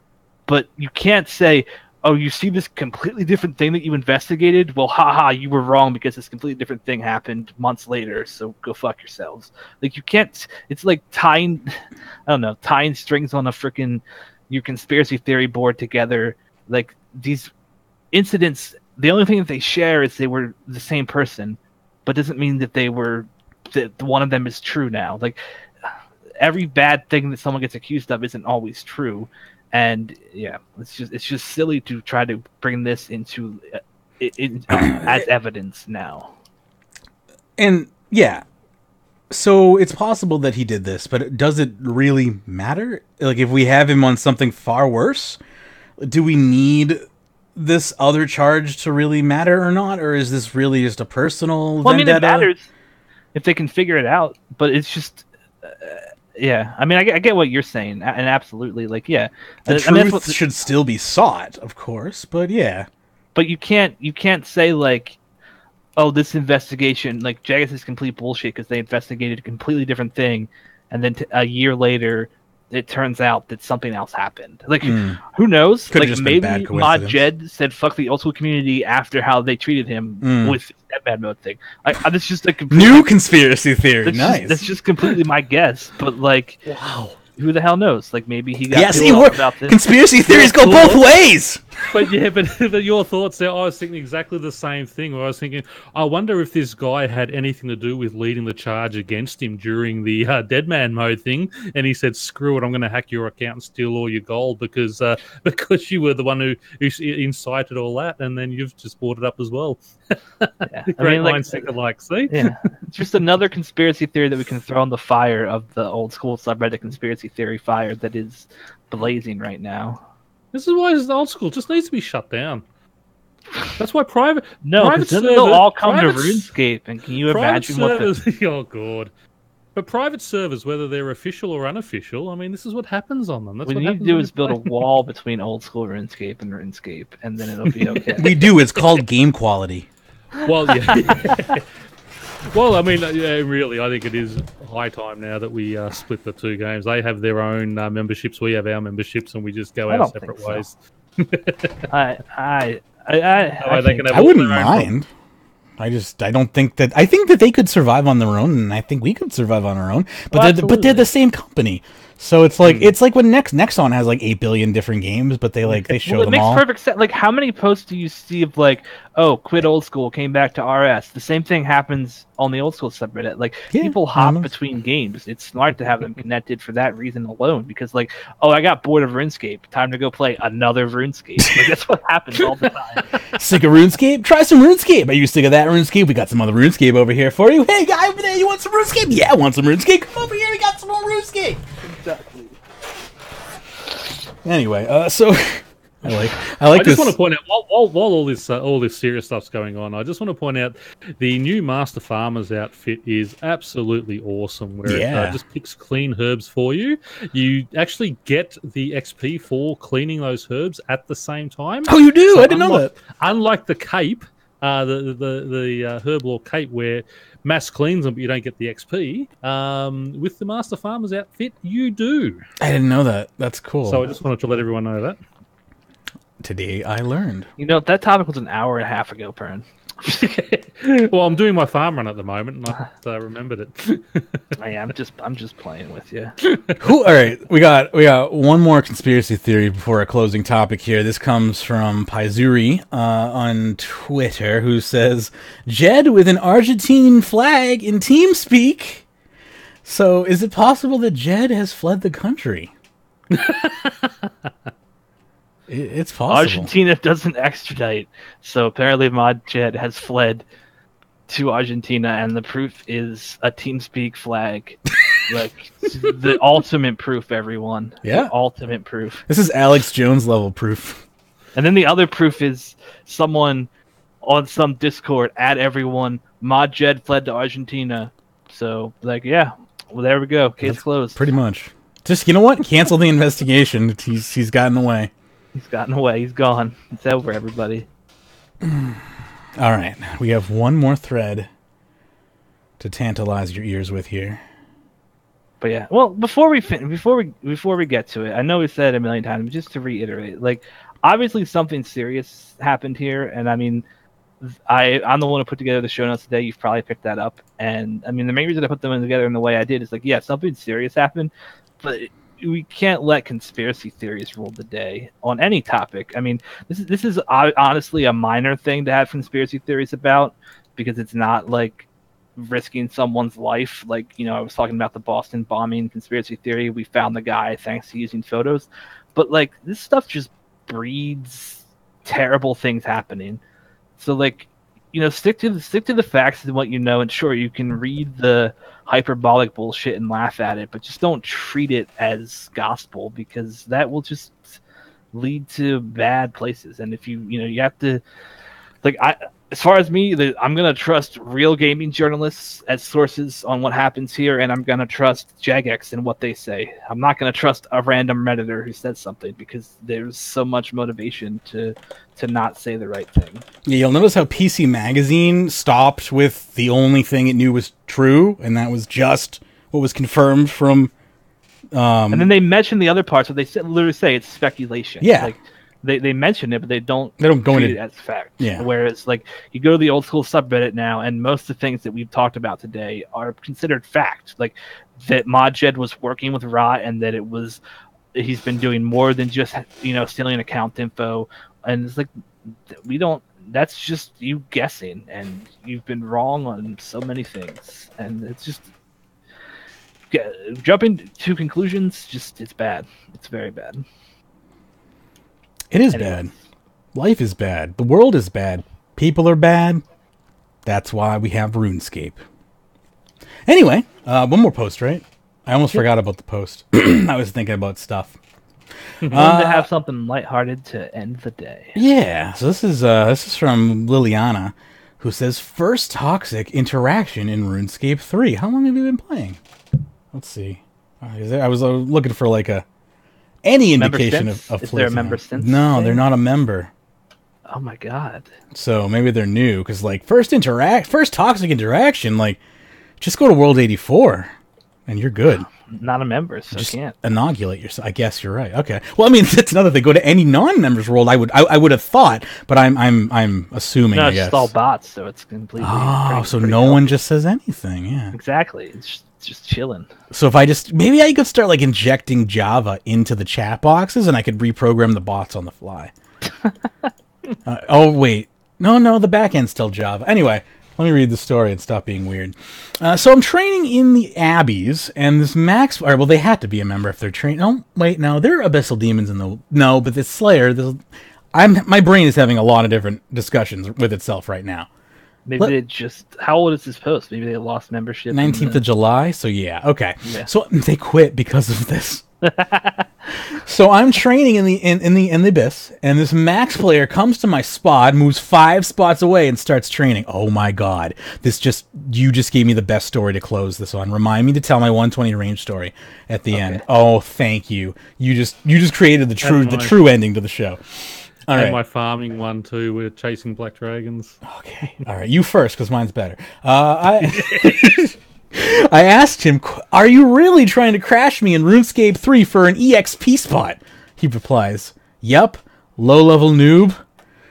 but you can't say, oh, you see this completely different thing that you investigated? Well, haha, you were wrong because this completely different thing happened months later, so go fuck yourselves. Like, you can't... It's like tying strings on your conspiracy theory board together. Like, these incidents, the only thing that they share is they were the same person, but doesn't mean that that one of them is true now. Like, every bad thing that someone gets accused of isn't always true. And yeah, it's just silly to try to bring this into as evidence now. And yeah, so it's possible that he did this, but does it really matter? Like, if we have him on something far worse, do we need this other charge to really matter or not? Or is this really just a personal vendetta? I mean, it matters if they can figure it out, but it's just... yeah, I mean, I get what you're saying, and absolutely, like, yeah, the truth should still be sought, of course, but yeah. But you can't say, like, oh, this investigation, like, Jagex is complete bullshit because they investigated a completely different thing, and then a year later, it turns out that something else happened. Like, who knows? Could've like, maybe Mod Jed said fuck the old school community after how they treated him with that bad mode thing. That's just a new conspiracy theory. Nice. That's just completely my guess. But, like, wow, who the hell knows? Like, maybe he got about this. Conspiracy theories go both ways. But yeah, but your thoughts there, I was thinking exactly the same thing. Where I was thinking, I wonder if this guy had anything to do with leading the charge against him during the Dead Man Mode thing, and he said, "Screw it, I'm going to hack your account and steal all your gold because you were the one who incited all that, and then you've just brought it up as well." Yeah. Great minds think alike. See, yeah, it's just another conspiracy theory that we can throw on the fire of the old school subreddit conspiracy theory fire that is blazing right now. This is why it's old school. It just needs to be shut down. That's why private because then they'll all come to RuneScape, and can you imagine servers, oh god. But private servers, whether they're official or unofficial, I mean, this is what happens on them. That's what you need to do is build a wall between old school RuneScape and RuneScape, and then it'll be okay. We do. It's called game quality. Well, yeah. Well, I mean, yeah, really, I think it is high time now that we split the two games. They have their own memberships, we have our memberships, and we just go our separate ways. I wouldn't mind. I don't think that. I think that they could survive on their own, and I think we could survive on our own. But they're the same company, So it's like when Nexon has like 8 billion different games, but they show them all. It makes perfect sense. Like, how many posts do you see of like, oh, quit old school, came back to RS? The same thing happens on the old school subreddit. Like, people hop between games. It's smart to have them connected for that reason alone. Because like, oh, I got bored of RuneScape. Time to go play another RuneScape. Like, that's what happens all the time. Sick of RuneScape? Try some RuneScape. Are you sick of that RuneScape? We got some other RuneScape over here for you. Hey, guy over there, you want some RuneScape? Yeah, I want some RuneScape. Come over here, we got some more RuneScape. Exactly. Anyway, so I like. I just want to point out while all this serious stuff's going on, I just want to point out the new Master Farmer's outfit is absolutely awesome. Where it just picks clean herbs for you. You actually get the XP for cleaning those herbs at the same time. Oh, you do? So I didn't know that. Unlike the cape, the herb lore cape, where mass cleans them, but you don't get the XP. With the Master Farmer's outfit, you do. I didn't know that. That's cool. So I just wanted to let everyone know that. Today I learned. You know, that topic was an hour and a half ago, Pern. Well, I'm doing my farm run at the moment, and I remembered it. I'm just playing with you. Cool. All right, we got one more conspiracy theory before our closing topic here. This comes from Paizuri on Twitter, who says Jed with an Argentine flag in TeamSpeak. So, is it possible that Jed has fled the country? It's possible. Argentina doesn't extradite, so apparently Mod Jed has fled to Argentina, and the proof is a TeamSpeak flag. Like, the ultimate proof, everyone. Yeah. The ultimate proof. This is Alex Jones level proof. And then the other proof is someone on some Discord, at everyone, Mod Jed fled to Argentina. So, like, yeah, well, there we go. Case closed. Pretty much. Just, you know what? Cancel the investigation. He's gotten away. He's gotten away. He's gone. It's over, everybody. All right. We have one more thread to tantalize your ears with here. But yeah, well, before we get to it, I know we said it a million times, but just to reiterate, like, obviously something serious happened here, and I mean, I'm the one who put together the show notes today. You've probably picked that up, and I mean, the main reason I put them together in the way I did is like, yeah, something serious happened, but we can't let conspiracy theories rule the day on any topic. I mean, this is honestly a minor thing to have conspiracy theories about, because it's not like risking someone's life. Like, you know, I was talking about the Boston bombing conspiracy theory. We found the guy thanks to using photos. But like, this stuff just breeds terrible things happening. So like, you know, stick to the facts and what you know, and sure, you can read the hyperbolic bullshit and laugh at it, but just don't treat it as gospel, because that will just lead to bad places. And if you have to, like, as far as me, I'm going to trust real gaming journalists as sources on what happens here, and I'm going to trust Jagex and what they say. I'm not going to trust a random Redditor who says something, because there's so much motivation to not say the right thing. Yeah, you'll notice how PC Magazine stopped with the only thing it knew was true, and that was just what was confirmed from... and then they mentioned the other parts, so they literally say it's speculation. Yeah. Like, They mention it, but they don't go treat into it as fact. Yeah. Whereas, like, you go to the old school subreddit now, and most of the things that we've talked about today are considered fact. Like, that Mod Jed was working with Rot, and that he's been doing more than just, you know, stealing account info. And it's like, that's just you guessing, and you've been wrong on so many things. And it's just, jumping to conclusions, it's bad. It's very bad. It is bad. Life is bad. The world is bad. People are bad. That's why we have RuneScape. Anyway, one more post, right? I almost forgot about the post. I was thinking about stuff. Wanted to have something lighthearted to end the day. Yeah. So this is from Liliana, who says, first toxic interaction in RuneScape 3. How long have you been playing? Let's see. I was looking for like any indication of Is there a member since? No, thing? They're not a member. Oh my god. So maybe they're new, because like first toxic interaction, like just go to World 84 and you're good. not a member, so just can't inoculate yourself. I guess you're right. Okay. Well, I mean, that's another thing. Go to any non-members world. I would have thought, but I'm assuming. No, I it's guess just all bots, so it's completely. so no one just says anything. Yeah. Exactly. It's just chilling. So if I maybe I could start like injecting Java into the chat boxes, and I could reprogram the bots on the fly. Oh wait, no, the backend's still Java. Anyway. Let me read the story and stop being weird. So I'm training in the Abbeys, and this Max... Well, they had to be a member if they're trained... Oh, wait, no, they're Abyssal Demons in the... No, but this Slayer... my brain is having a lot of different discussions with itself right now. Maybe they just... How old is this post? Maybe they lost membership. 19th of July, so yeah, okay. Yeah. So they quit because of this. So I'm training in the Abyss, and this Max player comes to my spot, moves 5 spots away, and starts training. Oh my god, you just gave me the best story to close this on. Remind me to tell my 120 range story at the end. Oh, thank you. You just created the true ending to the show. All right. My farming one too. We're chasing black dragons. Okay, all right. You first, because mine's better. I asked him, "Are you really trying to crash me in RuneScape 3 for an EXP spot?" He replies, "Yup, low-level noob."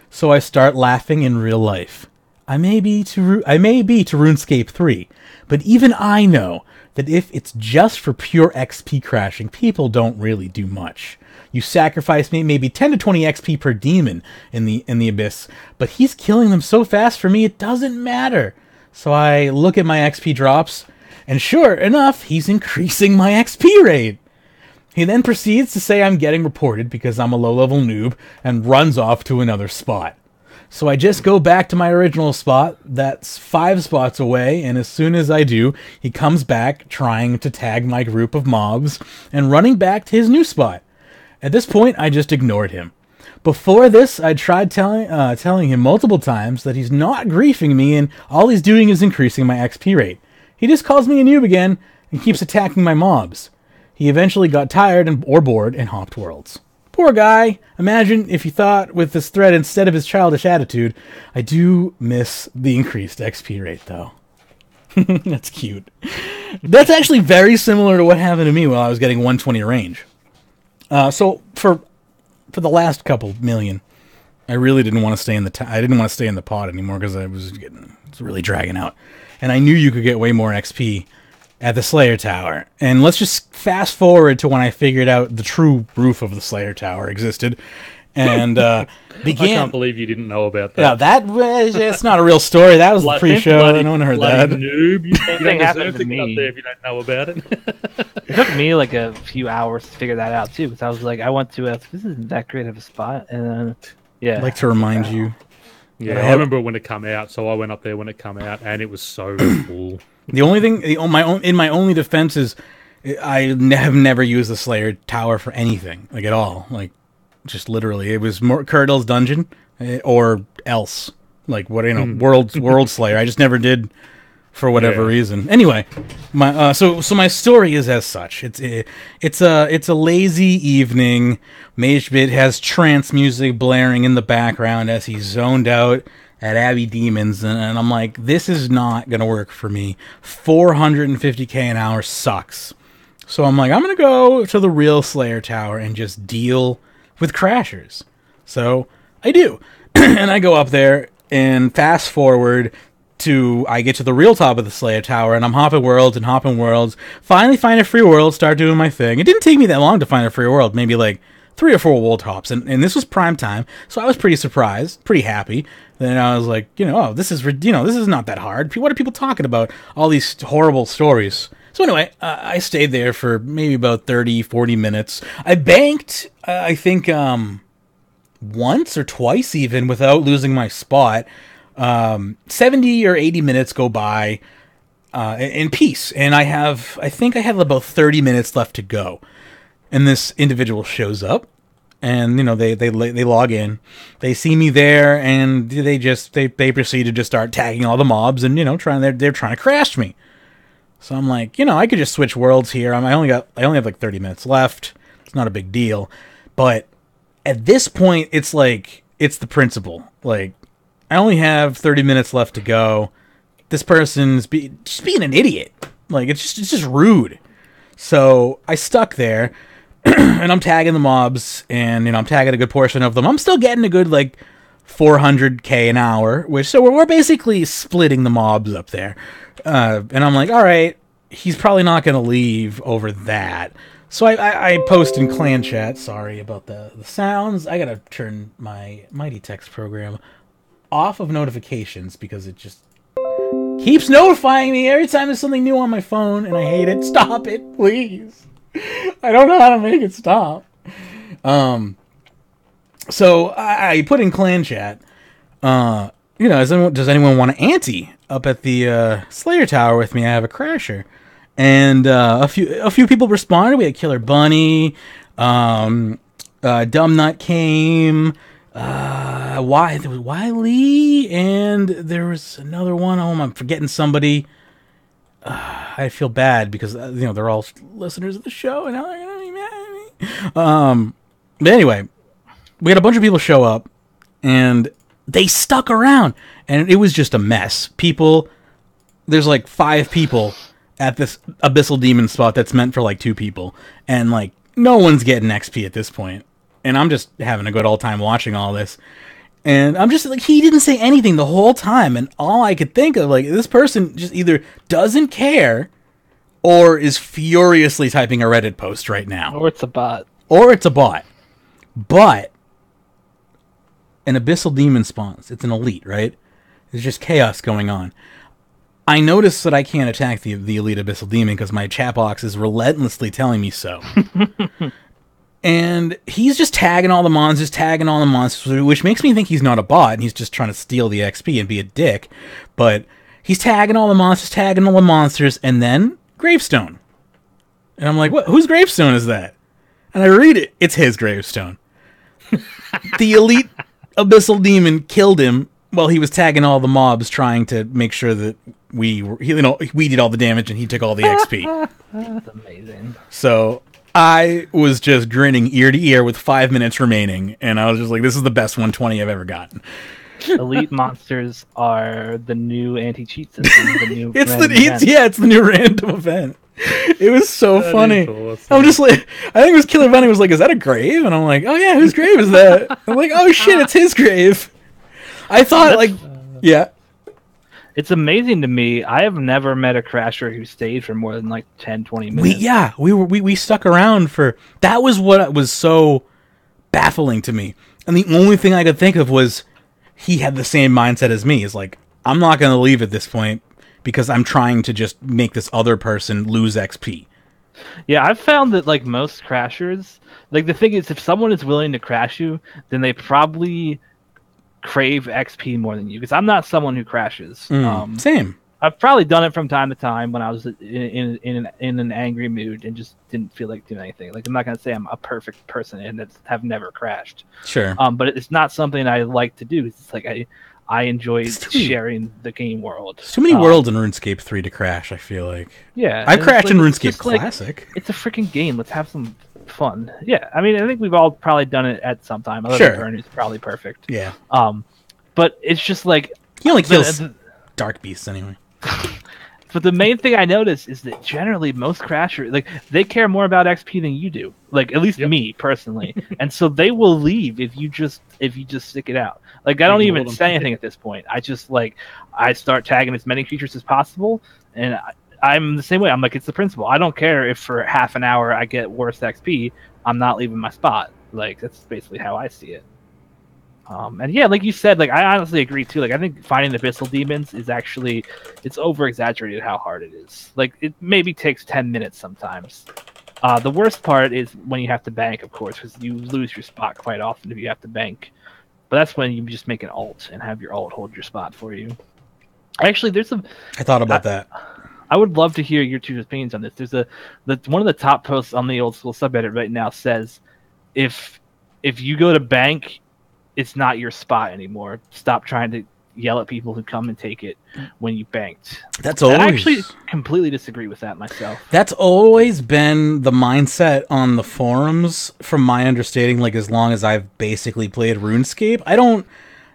So I start laughing in real life. I may be to RuneScape 3, but even I know that if it's just for pure XP crashing, people don't really do much. You sacrifice me maybe 10 to 20 XP per demon in the Abyss, but he's killing them so fast for me it doesn't matter. So I look at my XP drops, and sure enough, he's increasing my XP rate. He then proceeds to say I'm getting reported because I'm a low-level noob, and runs off to another spot. So I just go back to my original spot, that's 5 spots away, and as soon as I do, he comes back trying to tag my group of mobs, and running back to his new spot. At this point, I just ignored him. Before this, I tried telling him multiple times that he's not griefing me and all he's doing is increasing my XP rate. He just calls me a noob again and keeps attacking my mobs. He eventually got tired or bored and hopped worlds. Poor guy. Imagine if he thought with this thread instead of his childish attitude. I do miss the increased XP rate, though. That's cute. That's actually very similar to what happened to me while I was getting 120 range. So for the last couple million, I really didn't want to stay in the pod anymore because it's really dragging out, and I knew you could get way more XP at the Slayer Tower. And let's just fast forward to when I figured out the true roof of the Slayer Tower existed, and began. I can't believe you didn't know about that. Yeah, it's not a real story. That was the pre-show. No one heard that. Noob, you don't happened to deserve to me. get up there if you don't know about it. It took me like a few hours to figure that out too, because I was like, I went to this isn't that great of a spot, and then I'd like to remind you. Yeah, I remember when it come out, so I went up there when it come out, and it was so cool. The only thing, in my only defense is, I have never used the Slayer Tower for anything, like at all. Like, just literally, it was more Curdle's dungeon or else, like World Slayer. I just never did for whatever reason. Anyway, so my story is as such. It's a lazy evening. Magebit has trance music blaring in the background as he's zoned out at Abbey Demons, and I'm like, this is not gonna work for me. 450k an hour sucks. So I'm like, I'm gonna go to the real Slayer Tower and just deal with crashers. So I do, and I go up there and fast forward. I get to the real top of the Slayer Tower, and I'm hopping worlds. Finally find a free world, start doing my thing. It didn't take me that long to find a free world, maybe like 3 or 4 world hops, and this was prime time, so I was pretty surprised, pretty happy. Then I was like, this is not that hard. What are people talking about? All these horrible stories. So anyway, I stayed there for maybe about 30, 40 minutes. I banked, I think, once or twice even without losing my spot. 70 or 80 minutes go by in peace, and I think I have about 30 minutes left to go, and this individual shows up, and they log in, they see me there, and they proceed to just start tagging all the mobs, and they're trying to crash me. So I'm like, I could just switch worlds here. I only have like 30 minutes left. It's not a big deal, but at this point, it's like it's the principle, like. I only have 30 minutes left to go. This person's just being an idiot. Like, it's just rude. So I stuck there, and I'm tagging the mobs, and I'm tagging a good portion of them. I'm still getting a good 400k an hour, so we're basically splitting the mobs up there. And I'm like, all right, he's probably not going to leave over that. So I post in clan chat. Sorry about the sounds. I gotta turn my Mighty Text program off of notifications because it just keeps notifying me every time there's something new on my phone, and I hate it. Stop it, please. I don't know how to make it stop. So I put in clan chat. Does anyone want to ante up at the Slayer Tower with me? I have a crasher. And a few people responded. We had Killer Bunny, Dumb Nut came, there was Wiley, and there was another one. Oh, I'm forgetting somebody. I feel bad because they're all listeners of the show, and now they're gonna be mad at me. But anyway, we had a bunch of people show up, and they stuck around, and it was just a mess. There's 5 people at this Abyssal Demon spot that's meant for 2 people, and no one's getting XP at this point, and I'm just having a good old time watching all this, and I'm just he didn't say anything the whole time, and all I could think of this person just either doesn't care or is furiously typing a Reddit post right now, or it's a bot, but an Abyssal Demon spawns. It's an elite, right? There's just chaos going on. I noticed that I can't attack the elite Abyssal Demon because my chat box is relentlessly telling me so. And he's just tagging all the monsters, which makes me think he's not a bot, and he's just trying to steal the XP and be a dick. But he's tagging all the monsters, and then Gravestone. And I'm like, what? Whose gravestone is that? And I read it. It's his gravestone. The elite Abyssal Demon killed him while he was tagging all the mobs, trying to make sure that we did all the damage and he took all the XP. That's amazing. So I was just grinning ear to ear with 5 minutes remaining, and I was just like, this is the best 120 I've ever gotten. Elite monsters are the new anti-cheat system. It's the new random event. It was so funny. Awesome. I'm just I think it was Killer Bunny was like, is that a grave? And I'm like, oh yeah, whose grave is that? I'm like, oh shit, it's his grave. I thought yeah. It's amazing to me. I have never met a crasher who stayed for more than 10, 20 minutes. We stuck around for. That was what was so baffling to me. And the only thing I could think of was he had the same mindset as me. Is I'm not going to leave at this point because I'm trying to just make this other person lose XP. Yeah, I've found that most crashers, the thing is, if someone is willing to crash you, then they probably crave XP more than you, because I'm not someone who crashes. Same. I've probably done it from time to time when I was in an angry mood and just didn't feel like doing anything. I'm not gonna say I'm a perfect person and have never crashed. Sure. But it's not something I like to do. It's I enjoy sharing the game world. There's too many worlds in RuneScape 3 to crash, I feel like. Yeah. I've crashed in RuneScape Classic. It's a freaking game. Let's have some fun. Yeah, I mean, I think we've all probably done it at some time. Other than Burn, who's probably perfect. Yeah. But it's just he only kills dark beasts anyway. But the main thing I notice is that generally most crashers, they care more about XP than you do. At least me personally, and so they will leave if you just stick it out. I don't even say anything at this point. I just I start tagging as many creatures as possible, and I'm the same way. I'm it's the principle. I don't care if for half an hour I get worse XP. I'm not leaving my spot. That's basically how I see it. And yeah, like you said, I honestly agree too. I think finding the Abyssal Demons is actually, it's over exaggerated how hard it is. It maybe takes 10 minutes sometimes. The worst part is when you have to bank, of course, because you lose your spot quite often if you have to bank. But that's when you just make an ult and have your ult hold your spot for you. Actually, I thought about that. I would love to hear your two opinions on this. There's one of the top posts on the old school subreddit right now says, if you go to bank, it's not your spot anymore. Stop trying to yell at people who come and take it when you banked. I actually completely disagree with that myself. That's always been the mindset on the forums, from my understanding. As long as I've basically played RuneScape,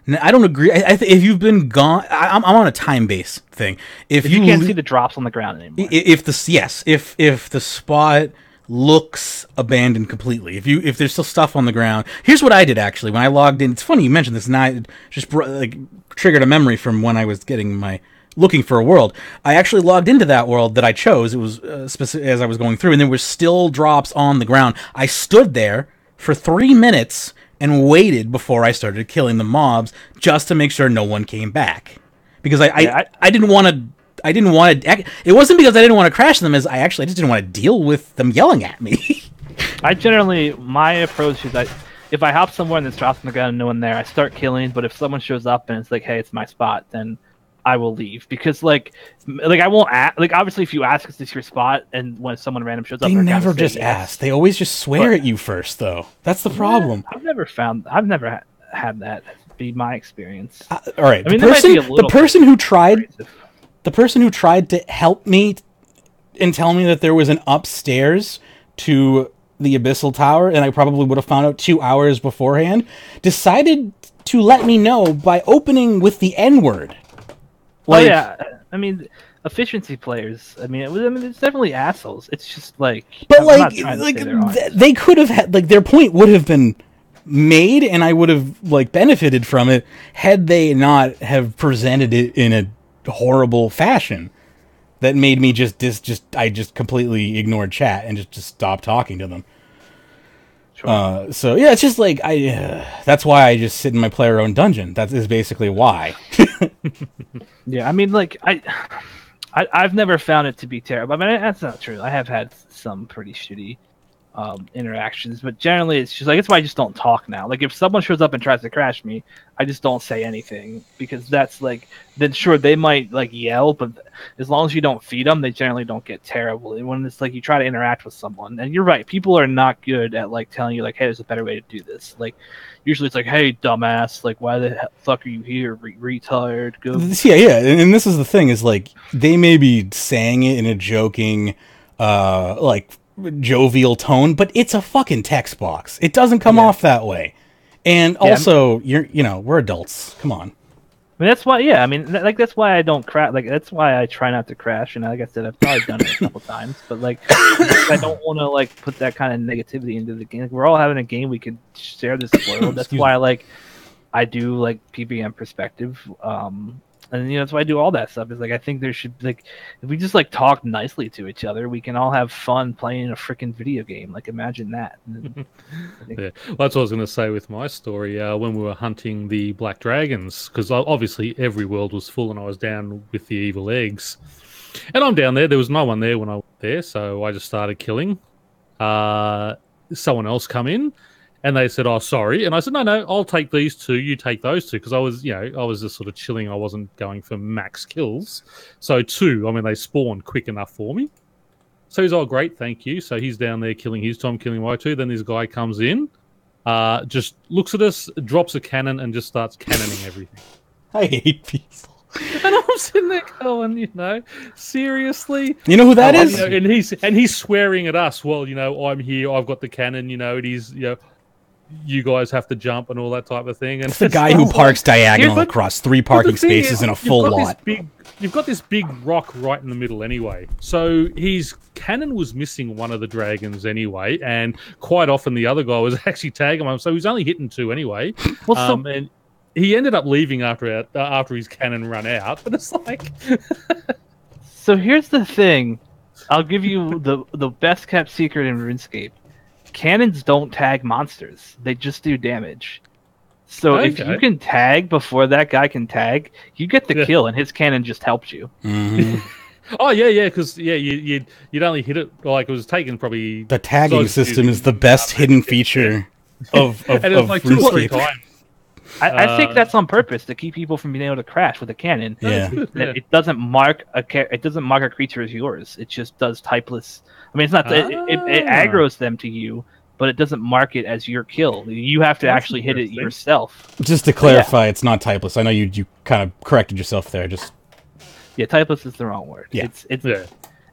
I don't agree. If you've been gone, I'm on a time-based thing. If you can't see the drops on the ground anymore. If the spot looks abandoned completely, if there's still stuff on the ground. Here's what I did actually when I logged in. It's funny you mentioned this, and I just triggered a memory from when I was looking for a world. I actually logged into that world that I chose. It was specific as I was going through, and there were still drops on the ground. I stood there for 3 minutes and waited before I started killing the mobs just to make sure no one came back. Because I didn't want to. It wasn't because I didn't want to crash them, as I just didn't want to deal with them yelling at me. My approach is if I hop somewhere and there's drops on the ground and no one there, I start killing. But if someone shows up and it's like, hey, it's my spot, then I will leave. Because like I won't ask. Like obviously, if you ask, is this your spot? And when someone random shows up, they never just ask. They always just swear at you first, though. That's the problem. I've never had that be my experience. All right, I mean, the person who tried to help me and tell me that there was an upstairs to the Abyssal Tower, and I probably would have found out 2 hours beforehand, decided to let me know by opening with the N-word. Like, yeah, I mean, efficiency players. I mean, it's definitely assholes. It's just like, but they could have had their point would have been made, and I would have benefited from it had they not have presented it in a horrible fashion that made me I just completely ignored chat and just stopped talking to them. Sure. So yeah, it's just that's why I just sit in my player-owned dungeon. That is basically why. Yeah, I mean, I've never found it to be terrible. I mean, that's not true. I have had some pretty shitty interactions, but generally it's just it's why I just don't talk now. Like if someone shows up and tries to crash me, I just don't say anything, because that's then sure they might yell, but as long as you don't feed them, they generally don't get terrible. And when it's you try to interact with someone, and you're right, people are not good at telling you hey, there's a better way to do this. Usually it's hey, dumbass, why the fuck are you here, retard? Go. Yeah, and this is the thing is they may be saying it in a joking jovial tone, but it's a fucking text box. It doesn't come off that way. And also, we're adults. Come on. I mean, that's why. Yeah, I mean, that's why I don't crash. That's why I try not to crash. And like I said, I've probably done it a couple times. But I don't want to put that kind of negativity into the game. We're all having a game. We can share this world. That's why I do PBM perspective. And that's why I do all that stuff. Is I think there should if we just talk nicely to each other, we can all have fun playing a freaking video game. Imagine that. Yeah, well, that's what I was going to say with my story. When we were hunting the black dragons, because obviously every world was full, and I was down with the evil eggs, and I'm down there. There was no one there when I went there, so I just started killing. Someone else come in. And they said, "Oh, sorry." And I said, "No, I'll take these two. You take those two." Because I was just sort of chilling. I wasn't going for max kills. So 2, I mean, they spawned quick enough for me. So he's, "Oh, great, thank you." So he's down there killing his 2, I'm killing my 2. Then this guy comes in, just looks at us, drops a cannon, and just starts cannoning everything. I hate people. And I'm sitting there going, seriously? You know who that is? And he's swearing at us. Well, I'm here. I've got the cannon. It is, you guys have to jump and all that type of thing. And it's the guy who parks diagonal across 3 parking spaces in a full lot. You've got this big rock right in the middle anyway. So his cannon was missing one of the dragons anyway, and quite often the other guy was actually tagging him. So he was only hitting 2 anyway. And he ended up leaving after his cannon ran out. But it's So here's the thing. I'll give you the best kept secret in RuneScape. Cannons don't tag monsters. They just do damage. So if you can tag before that guy can tag, you get the kill, and his cannon just helps you. Mm-hmm. Oh, yeah, because you'd only hit it, it was taken probably... The tagging system is the best hidden feature of and it was 2 or 3 times. I think that's on purpose to keep people from being able to crash with a cannon. Yeah. It doesn't mark a creature as yours. It just does typeless. I mean, it's not it aggroes them to you, but it doesn't mark it as your kill. You have to actually hit it yourself. Just to clarify, it's not typeless. I know you kind of corrected yourself there. Just typeless is the wrong word. Yeah. It's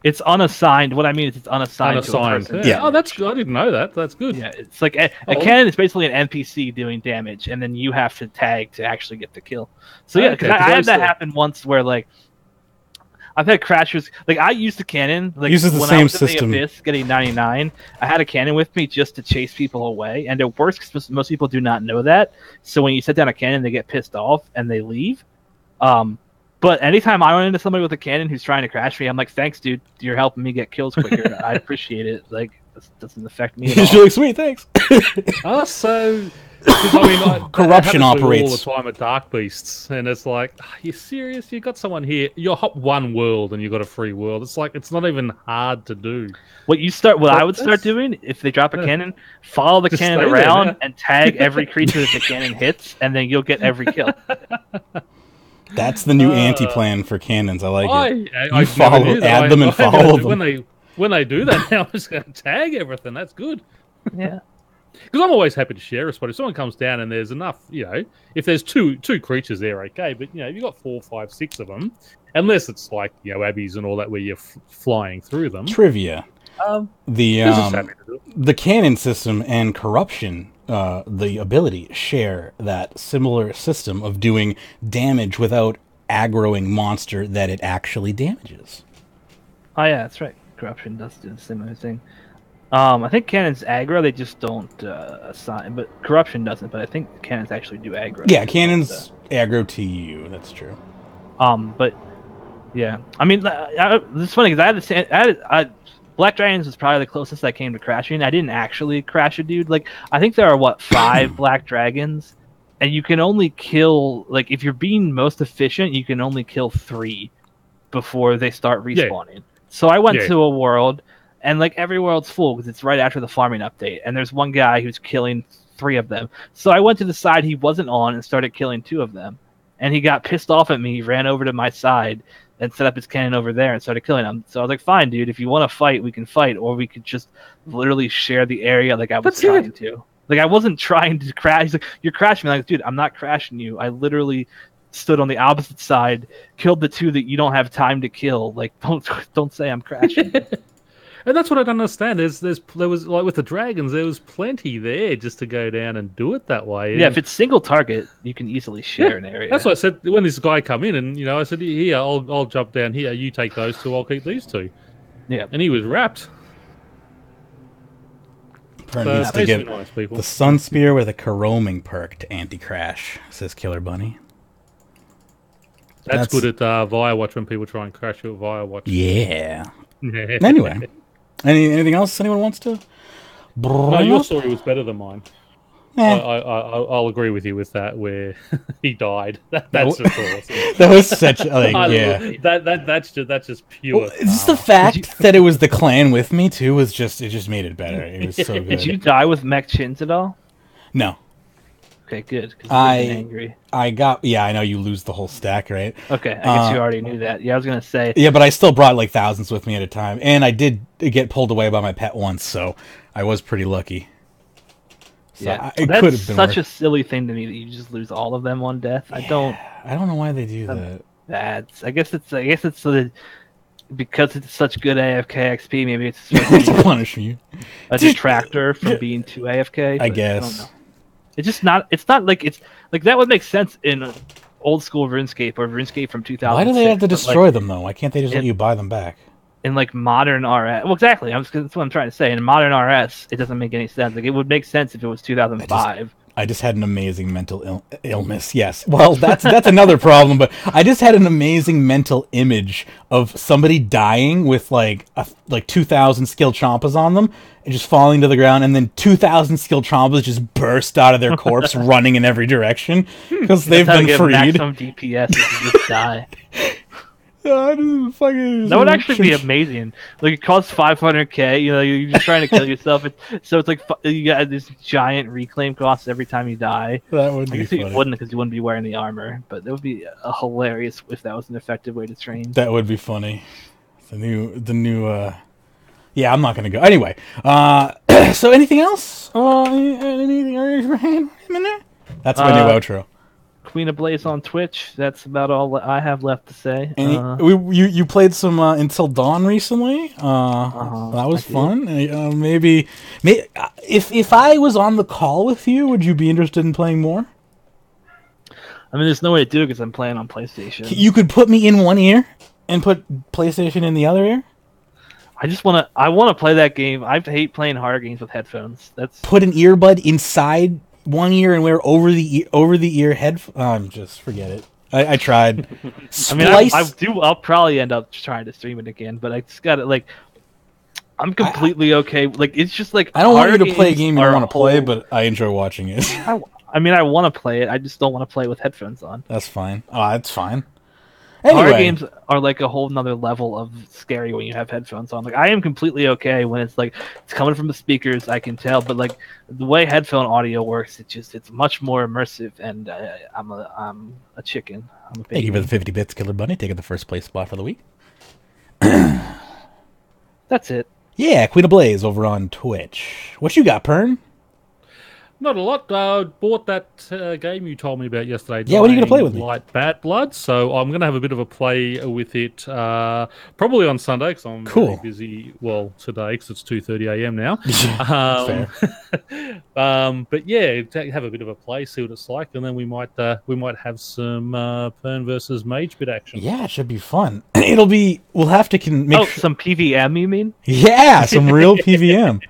It's unassigned. What I mean is it's unassigned to a person. Yeah. Oh, that's good. I didn't know that. That's good. Yeah, it's like a cannon is basically an NPC doing damage, and then you have to tag to actually get the kill. So yeah, because I had that happen once where like I've had crashes. Like I used the cannon. Like uses the when same I was system. in the Abyss getting 99, I had a cannon with me just to chase people away, and it works because most people do not know that. So when you set down a cannon, they get pissed off and they leave. But anytime I run into somebody with a cannon who's trying to crash me, I'm like, "Thanks, dude. You're helping me get kills quicker. I appreciate it. Like, this doesn't affect me at all." It's really sweet. Thanks. So, I mean, corruption operates all the time at Dark Beasts, and it's like, are you serious? You got someone here. You hop one world, and you got a free world. It's like it's not even hard to do. What I would start doing if they drop a cannon, follow the cannon around and tag every creature that the cannon hits, and then you'll get every kill. That's the new anti-plan for cannons. I like it. Add them and follow them. When they do that, now I'm just going to tag everything. That's good. Yeah. Because I'm always happy to share a spot. If someone comes down and there's enough, if there's two creatures there, okay. But, if you've got 4, 5, 6 of them, unless it's like, abbeys and all that where you're flying through them. Trivia. The cannon system and corruption, the ability share that similar system of doing damage without aggroing monster that it actually damages. Oh yeah, that's right. Corruption does do the similar thing. I think cannons aggro, they just don't assign, but corruption doesn't. But I think cannons actually do aggro. Yeah, cannons aggro to you. That's true. But yeah, I mean, it's funny because I Black Dragons was probably the closest I came to crashing. I didn't actually crash a dude. Like, I think there are 5 Black Dragons, and you can only kill, like, if you're being most efficient, you can only kill 3 before they start respawning. Yeah. So I went to a world, and like every world's full because it's right after the farming update, and there's one guy who's killing 3 of them. So I went to the side he wasn't on and started killing 2 of them, and he got pissed off at me, ran over to my side, and set up his cannon over there and started killing him. So I was like, fine, dude, if you want to fight, we can fight, or we could just literally share the area like I was trying to. Like, I wasn't trying to crash. He's like, you're crashing me. Like, dude, I'm not crashing you. I literally stood on the opposite side, killed the 2 that you don't have time to kill. Like, don't say I'm crashing. And that's what I don't understand. There was like with the dragons, there was plenty there just to go down and do it that way. Yeah, if it's single target, you can easily share an area. That's what I said when this guy come in, and I said, "Here, I'll jump down here. You take those 2. I'll keep these 2." Yeah, and he was wrapped. Needs to get the Sun Spear with a corroming perk to anti-crash, says Killer Bunny. That's good at Firewatch when people try and crash you at Firewatch. Yeah. Anyway. Anything else anyone wants to? No, your story was better than mine. I'll agree with you with that. Where he died. That's just awesome. That was such yeah. That's just pure. Just the fact that it was the clan with me too it just made it better. It was so good. Did you die with mech chins at all? No. Okay, good. Angry. I know you lose the whole stack, right? Okay, I guess you already knew that. Yeah, I was gonna say. Yeah, but I still brought like thousands with me at a time, and I did get pulled away by my pet once, so I was pretty lucky. So yeah, it could have been such a silly thing to me that you just lose all of them on death. Yeah, I don't know why they do that. I guess it's so that because it's such good AFK XP. Maybe it's to punish you. A detractor from being too AFK. I guess. I don't know. It's just not. It's not like it's like that would make sense in old school RuneScape or RuneScape from 2000. Why do they have to destroy them though? Why can't they just let you buy them back? In like modern RS, well, exactly. That's what I'm trying to say. In modern RS, it doesn't make any sense. Like it would make sense if it was 2005. I just had an amazing mental illness. Yes. Well, that's another problem. But I just had an amazing mental image of somebody dying with like 2,000 skill chompas on them and just falling to the ground, and then 2,000 skill chompas just burst out of their corpse, running in every direction because they've been freed. Maximum DPS if you just die. That would actually be amazing. Like, it costs 500k. You're just trying to kill yourself. So it's like you got this giant reclaim cost every time you die. That would be funny. You wouldn't, because you wouldn't be wearing the armor. But that would be hilarious if that was an effective way to train. That would be funny. The new. Yeah, I'm not gonna go anyway. So anything else? Anything? That's my new outro. Queen of Blaze on Twitch. That's about all I have left to say. And you played some Until Dawn recently. That was fun. Maybe if I was on the call with you, would you be interested in playing more? I mean, there's no way to do it because I'm playing on PlayStation. You could put me in one ear and put PlayStation in the other ear. I want to play that game. I hate playing horror games with headphones. Put an earbud inside one ear and wear over the ear just forget it. I tried. I mean, I'll probably end up trying to stream it again, but I just got it. I'm completely okay. It's just I don't want you to play a game you don't want to play, but I enjoy watching it. I mean, I want to play it. I just don't want to play with headphones on. That's fine. That's fine. Anyway. Horror games are a whole nother level of scary when you have headphones on. I am completely okay when it's it's coming from the speakers, I can tell, but the way headphone audio works, it's much more immersive, and I'm a chicken. Thank you for the 50 bits, Killer Bunny, taking the first place spot for the week. That's it. Yeah, Queen of Blaze over on Twitch. What you got, Pern? Not a lot. Bought that game you told me about yesterday. Yeah, what are you going to play with me? Light Bat Blood. So I'm going to have a bit of a play with it probably on Sunday because I'm very busy. Well, today because it's 2:30 a.m. now. Fair. But yeah, have a bit of a play, see what it's like, and then we might have some Pern versus Magebit action. Yeah, it should be fun. We'll have to make some PVM. You mean? Yeah, some real PVM.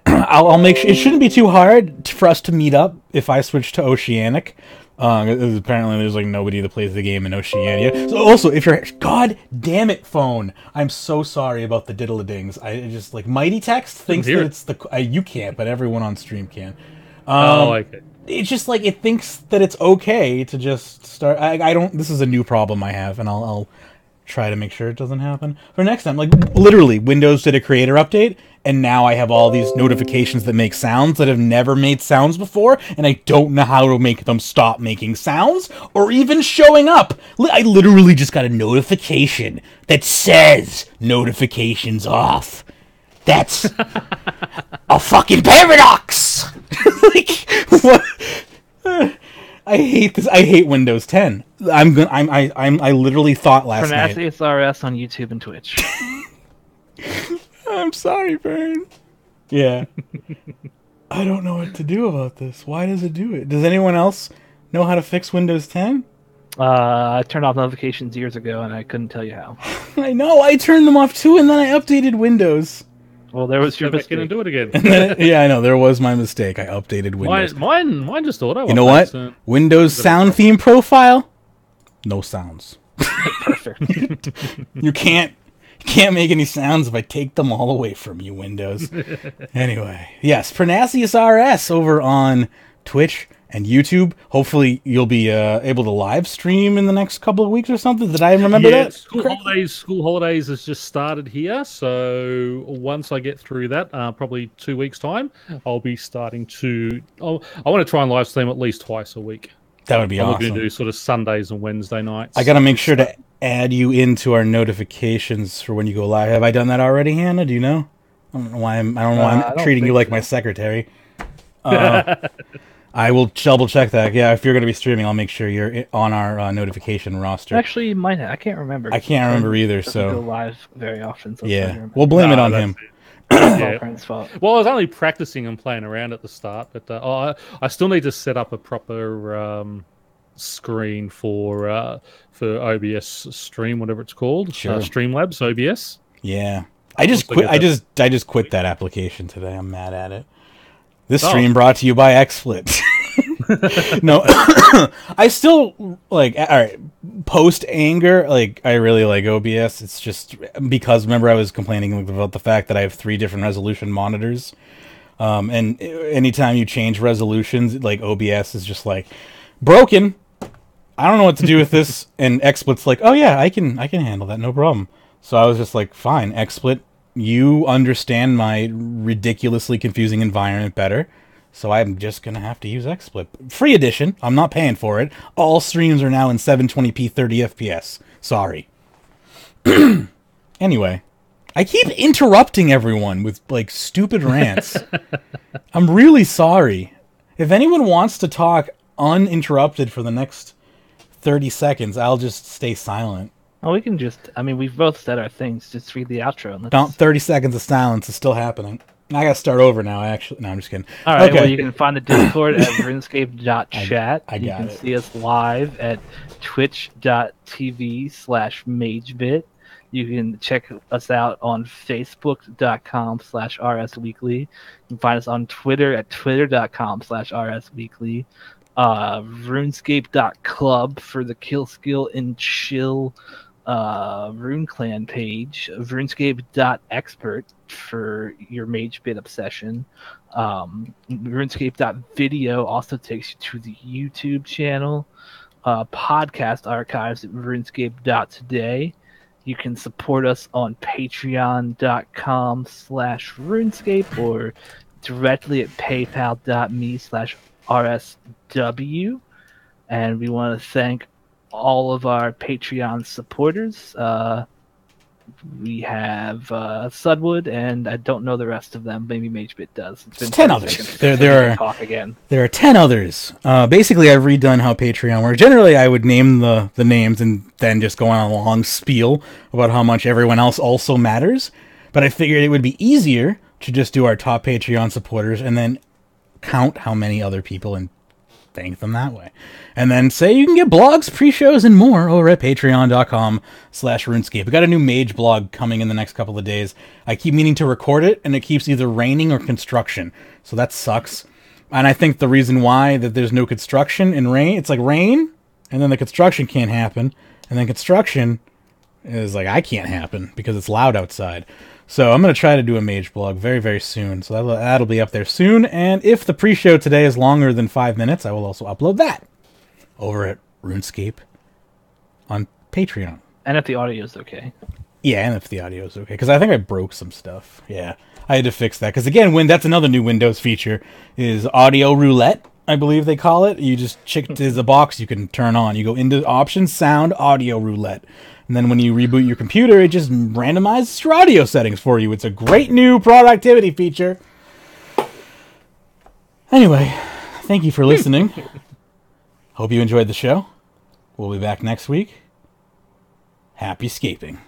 I'll make sure it shouldn't be too hard for us to meet up if I switch to Oceanic. Apparently, there's nobody that plays the game in Oceania. So also, if you're god damn it phone, I'm so sorry about the diddle-a-dings. I just Mighty Text thinks that it's you can't, but everyone on stream can. Okay. It's just it thinks that it's okay to just start. I don't. This is a new problem I have, and I'll try to make sure it doesn't happen for next time. Literally, Windows did a creator update, and now I have all these notifications that make sounds that have never made sounds before, and I don't know how to make them stop making sounds or even showing up. I literally just got a notification that says notifications off. That's a fucking paradox. What? I hate this. I hate Windows 10. I literally thought last night. Pyrnassius RS on YouTube and Twitch. I'm sorry, Vern. Yeah. I don't know what to do about this. Why does it do it? Does anyone else know how to fix Windows 10? I turned off notifications years ago, and I couldn't tell you how. I know. I turned them off too, and then I updated Windows. Well, there was your mistake. Going to do it again. Yeah, I know. There was my mistake. I updated Windows. Mine just auto. You know what? Windows sound theme profile. No sounds. Perfect. You can't make any sounds if I take them all away from you, Windows. Anyway, yes, Pyrnassius RS over on Twitch and YouTube. Hopefully, you'll be able to live stream in the next couple of weeks or something. Did I remember that? School holidays has just started here, so once I get through that, probably 2 weeks' time, I'll be starting to. I want to try and live stream at least twice a week. That would be awesome. I'm going to do sort of Sundays and Wednesday nights. I got to make sure to add you into our notifications for when you go live. Have I done that already, Hannah? Do you know? I don't know why I'm treating you like my secretary. I will double check that. Yeah, if you're going to be streaming, I'll make sure you're on our notification roster. Actually, you might have. I can't remember. I can't remember either. So go live very often. So yeah, we'll blame it on him. Yeah. Well, I was only practicing and playing around at the start, but I still need to set up a proper screen for OBS Stream, whatever it's called. Sure. Streamlabs OBS. Yeah, I just quit. I just quit that application today. I'm mad at it. This stream brought to you by XSplit. No, I still all right, post anger, I really like OBS. It's just because remember I was complaining about the fact that I have 3 different resolution monitors. And anytime you change resolutions, OBS is just broken. I don't know what to do with this. And XSplit's oh yeah, I can handle that, no problem. So I was just fine, XSplit, you understand my ridiculously confusing environment better. So I'm just going to have to use XSplit. Free edition. I'm not paying for it. All streams are now in 720p 30 FPS. Sorry. Anyway, I keep interrupting everyone with stupid rants. I'm really sorry. If anyone wants to talk uninterrupted for the next 30 seconds, I'll just stay silent. Oh, we can just... I mean, we've both said our things. Just read the outro. And Don't 30 seconds of silence is still happening. I gotta start over now, actually. No, I'm just kidding. All right, well, you can find the Discord at runescape.chat. I got You can it. see us live at twitch.tv/Magebit. You can check us out on facebook.com/rsweekly. You can find us on Twitter at twitter.com/rsweekly. RuneScape.club for the Kill Skill and Chill Rune Clan page. RuneScape.expert for your Magebit obsession. RuneScape.video also takes you to the YouTube channel. Podcast archives at RuneScape.today. You can support us on patreon.com/RuneScape or directly at paypal.me/RSW. And we want to thank all of our Patreon supporters. We have Sudwood, and I don't know the rest of them. Maybe Magebit does. It's been 10 others. There are 10 others. Basically, I've redone how Patreon works. Generally, I would name the names and then just go on a long spiel about how much everyone else also matters. But I figured it would be easier to just do our top Patreon supporters and then count how many other people and thank them that way. And then say you can get blogs, pre-shows, and more over at patreon.com/RuneScape. We got a new Mage blog coming in the next couple of days. I keep meaning to record it, and it keeps either raining or construction. So that sucks. And I think the reason why that there's no construction and rain, it's like rain, and then the construction can't happen. And then construction is like, I can't happen because it's loud outside. So I'm going to try to do a Mage blog very, very soon. So that'll be up there soon. And if the pre-show today is longer than 5 minutes, I will also upload that over at RuneScape on Patreon. And if the audio is okay. Yeah, and if the audio is okay. Because I think I broke some stuff. Yeah, I had to fix that. Because again, that's another new Windows feature, is audio roulette, I believe they call it. You just there's a box you can turn on. You go into options, sound, audio roulette. And then when you reboot your computer, it just randomizes your audio settings for you. It's a great new productivity feature. Anyway, thank you for listening. Hope you enjoyed the show. We'll be back next week. Happy scaping.